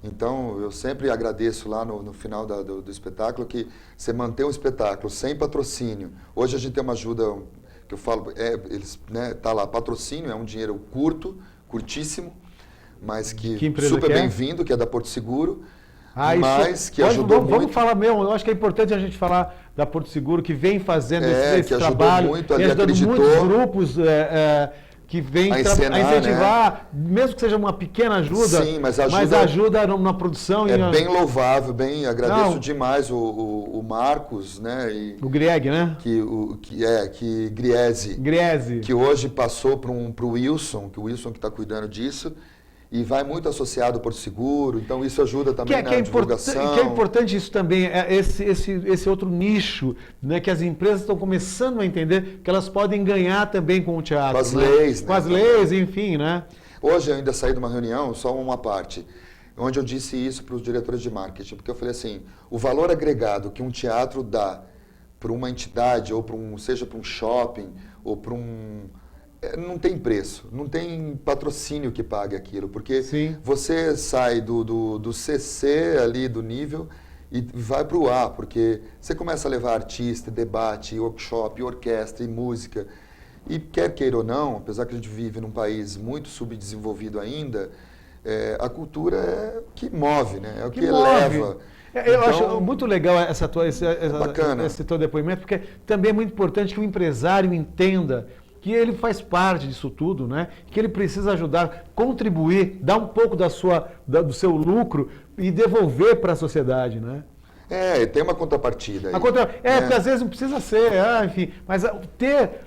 Speaker 2: Então, eu sempre agradeço lá no final do espetáculo que você mantém um espetáculo sem patrocínio. Hoje a gente tem uma ajuda, que eu falo, tá lá, patrocínio, é um dinheiro curtíssimo, mas que super bem-vindo, que é da Porto Seguro. Mas que ajudou muito.
Speaker 1: Vamos falar mesmo, eu acho que é importante a gente falar da Porto Seguro, que vem fazendo esse trabalho,
Speaker 2: muito,
Speaker 1: e ajudando muitos grupos que vêm a incentivar, né? Mesmo que seja uma pequena ajuda,
Speaker 2: sim, mas ajuda
Speaker 1: na produção.
Speaker 2: Bem louvável, agradeço demais o Marcos, né?
Speaker 1: O Grieg, né?
Speaker 2: Griese, que hoje passou para o Wilson, que está cuidando disso. E vai muito associado ao Porto Seguro, então isso ajuda também na divulgação.
Speaker 1: Que é importante isso também, esse outro nicho, né, que as empresas estão começando a entender que elas podem ganhar também com o teatro.
Speaker 2: Com as leis.
Speaker 1: Com as leis, enfim, né?
Speaker 2: Hoje eu ainda saí de uma reunião, só uma parte, onde eu disse isso para os diretores de marketing, porque eu falei assim, o valor agregado que um teatro dá para uma entidade, ou seja para um shopping, ou para não tem preço, não tem patrocínio que pague aquilo, porque você sai do CC ali, do nível, e vai para o A, porque você começa a levar artista, debate, workshop, orquestra e música. E quer queira ou não, apesar que a gente vive num país muito subdesenvolvido ainda, a cultura é o que move, né? É o que eleva.
Speaker 1: Eu acho muito legal esse teu depoimento, porque também é muito importante que o empresário entenda que ele faz parte disso tudo, né? Que ele precisa ajudar, contribuir, dar um pouco do seu lucro e devolver para a sociedade, né?
Speaker 2: Tem uma contrapartida aí.
Speaker 1: Porque às vezes não precisa ser, enfim, mas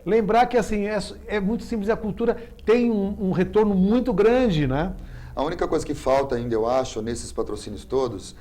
Speaker 1: lembrar que assim, é muito simples, a cultura tem um retorno muito grande, né?
Speaker 2: A única coisa que falta ainda, eu acho, nesses patrocínios todos,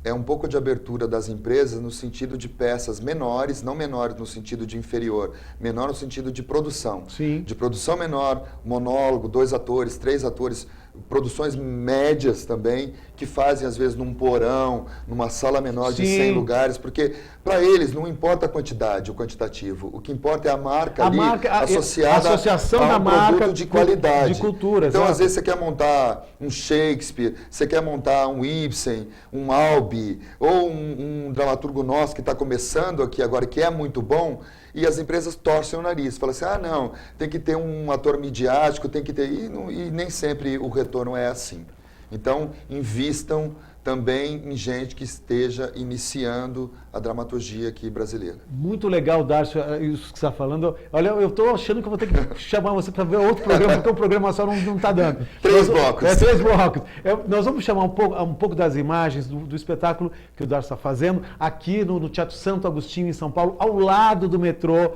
Speaker 2: é um pouco de abertura das empresas no sentido de peças menores, não menores no sentido de inferior, menor no sentido de produção.
Speaker 1: Sim.
Speaker 2: De produção menor, monólogo, 2 atores, 3 atores, produções médias também, que fazem às vezes num porão, numa sala menor de 100 lugares, porque para eles não importa a quantidade, o quantitativo, o que importa é a marca associada
Speaker 1: a associação
Speaker 2: a um
Speaker 1: da marca
Speaker 2: produto de qualidade.
Speaker 1: De cultura,
Speaker 2: então,
Speaker 1: exato.
Speaker 2: Às vezes você quer montar um Shakespeare, você quer montar um Ibsen, um Albi, ou um dramaturgo nosso que está começando aqui agora, que é muito bom, e as empresas torcem o nariz, falam assim, não, tem que ter um ator midiático, tem que ter... E nem sempre o retorno é assim. Então, invistam também em gente que esteja iniciando a dramaturgia aqui brasileira.
Speaker 1: Muito legal, Darcio, isso que você está falando. Olha, eu estou achando que eu vou ter que chamar você para ver outro programa, porque o programa só não está dando.
Speaker 2: 3 blocos.
Speaker 1: 3 blocos. Nós vamos chamar um pouco das imagens do espetáculo que o Darcio está fazendo aqui no Teatro Santo Agostinho, em São Paulo, ao lado do metrô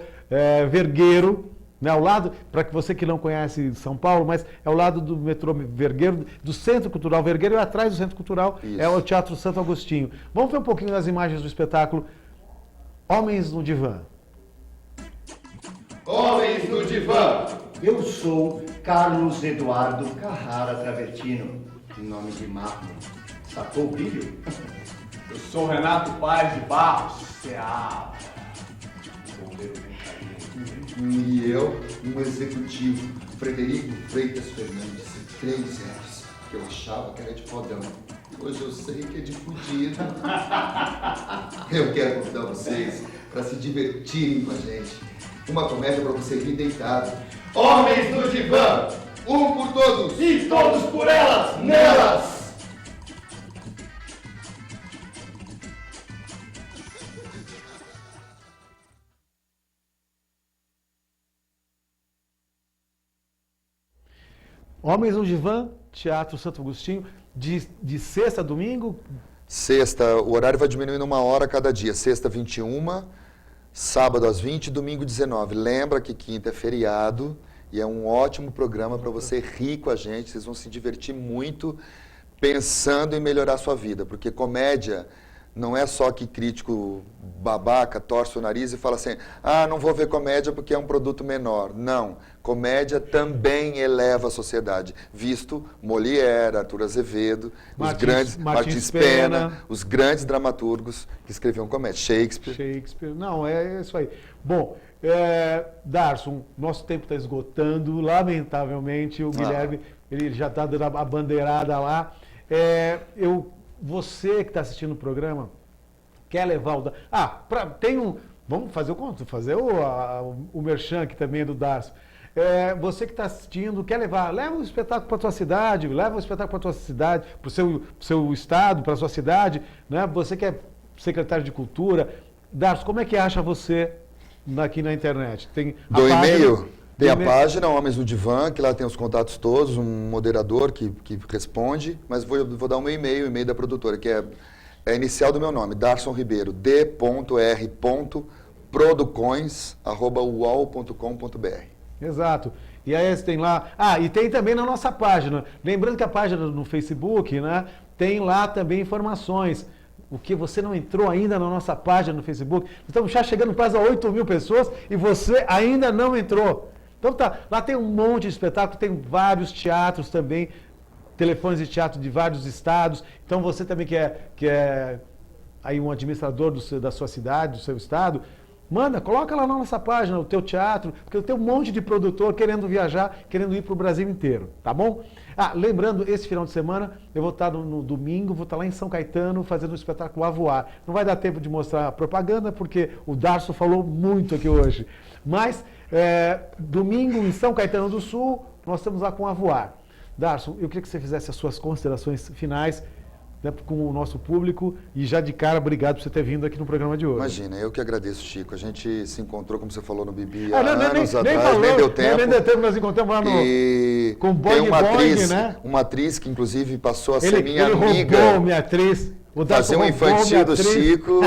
Speaker 1: Vergueiro. Né, ao lado, para que você que não conhece São Paulo, mas é ao lado do metrô Vergueiro, do Centro Cultural Vergueiro, e atrás do Centro Cultural é o Teatro Santo Agostinho. Vamos ver um pouquinho das imagens do espetáculo Homens no Divã.
Speaker 2: Homens no Divã.
Speaker 6: Eu sou Carlos Eduardo Carrara Travertino, nome de mármore. Sacou o brilho?
Speaker 4: Eu sou Renato Paz de Barros, Ceará.
Speaker 2: E eu, um executivo, Frederico Freitas Fernandes, 3 reais, que eu achava que era de fodão. Hoje eu sei que é de fudido. Eu quero convidar vocês para se divertirem com a gente. Uma comédia para você rir deitado. Homens no Divã! Um por todos!
Speaker 6: E todos por elas, nelas!
Speaker 1: Homens no Divã, Teatro Santo Agostinho, de sexta a domingo?
Speaker 2: Sexta, o horário vai diminuindo 1 hora cada dia. Sexta, 21, sábado às 20, domingo 19. Lembra que quinta é feriado e é um ótimo programa para você rir com a gente. Vocês vão se divertir muito pensando em melhorar a sua vida, porque comédia não é só que crítico babaca torce o nariz e fala assim, não vou ver comédia porque é um produto menor. Não, comédia também eleva a sociedade. Visto Molière, Arthur Azevedo, os grandes Martins Pena, os grandes dramaturgos que escreviam comédia. Shakespeare.
Speaker 1: Não, é isso aí. Bom, Darson, nosso tempo está esgotando, lamentavelmente, o Guilherme ele já está dando a bandeirada lá. Você que está assistindo o programa, quer levar o... Vamos fazer o merchan aqui também do Darcio. Você que está assistindo, quer leva um espetáculo para a tua cidade, para o seu estado, para a sua cidade, né? Você que é secretário de Cultura. Darcio, como é que acha você aqui na internet? Tem a
Speaker 2: e-mail? Tem a página Homens no Divã, que lá tem os contatos todos, um moderador que responde, mas vou dar o meu e-mail, o e-mail da produtora, que é a inicial do meu nome, Darson Ribeiro, d.r.producoins@uol.com.br.
Speaker 1: Exato. E aí você tem lá... e tem também na nossa página. Lembrando que a página no Facebook, né, tem lá também informações. O que você não entrou ainda na nossa página no Facebook. Estamos já chegando quase a 8.000 pessoas e você ainda não entrou. Então tá, lá tem um monte de espetáculo, tem vários teatros também, telefones de teatro de vários estados. Então você também que é aí um administrador da sua cidade, do seu estado, coloca lá na nossa página o teu teatro, porque tem um monte de produtor querendo viajar, querendo ir para o Brasil inteiro, tá bom? Lembrando, esse final de semana, eu vou estar no domingo, vou estar lá em São Caetano fazendo o espetáculo A Voar. Não vai dar tempo de mostrar a propaganda, porque o Darcio falou muito aqui hoje. Mas, domingo, em São Caetano do Sul, nós estamos lá com A Voar. Darcio, eu queria que você fizesse as suas considerações finais, né, com o nosso público, e já de cara, obrigado por você ter vindo aqui no programa de hoje.
Speaker 2: Imagina, eu que agradeço, Chico. A gente se encontrou, como você falou, no Bibi
Speaker 1: anos atrás, nem deu tempo. Nem deu tempo, nós encontramos lá com o Boing Boing, né?
Speaker 2: Uma atriz que, inclusive, passou a ser minha amiga.
Speaker 1: Ele roubou minha atriz.
Speaker 2: Fazer um infantil do Chico,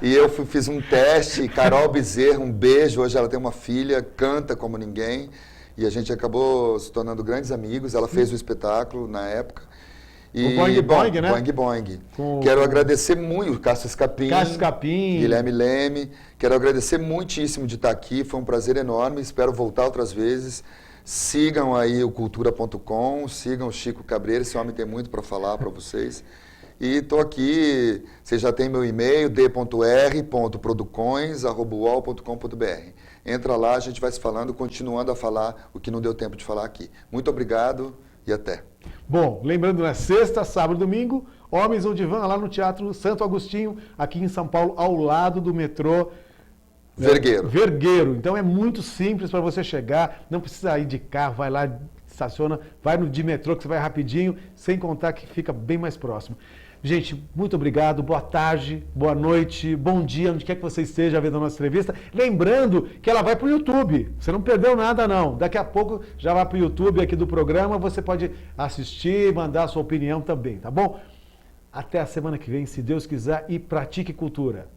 Speaker 2: e eu fiz um teste, Carol Bezerra, um beijo, hoje ela tem uma filha, canta como ninguém, e a gente acabou se tornando grandes amigos, ela fez o espetáculo na época.
Speaker 1: O Boing Boing, né?
Speaker 2: Boing Boing. Quero agradecer muito o Cássio Escapim, Guilherme Leme, quero agradecer muitíssimo de estar aqui, foi um prazer enorme, espero voltar outras vezes. Sigam aí o cultura.com, sigam o Chico Cabreira, esse homem tem muito para falar para vocês. E estou aqui, você já tem meu e-mail, d.r.producoins@uol.com.br. Entra lá, a gente vai se falando, continuando a falar o que não deu tempo de falar aqui. Muito obrigado e até.
Speaker 1: Bom, lembrando, na sexta, sábado e domingo, Homens no Divã, lá no Teatro Santo Agostinho, aqui em São Paulo, ao lado do metrô Vergueiro. Então é muito simples para você chegar, não precisa ir de carro, vai lá, estaciona, vai de metrô que você vai rapidinho, sem contar que fica bem mais próximo. Gente, muito obrigado, boa tarde, boa noite, bom dia, onde quer que você esteja vendo a nossa entrevista. Lembrando que ela vai para o YouTube, você não perdeu nada não. Daqui a pouco já vai para o YouTube aqui do programa, você pode assistir, mandar a sua opinião também, tá bom? Até a semana que vem, se Deus quiser, e pratique cultura.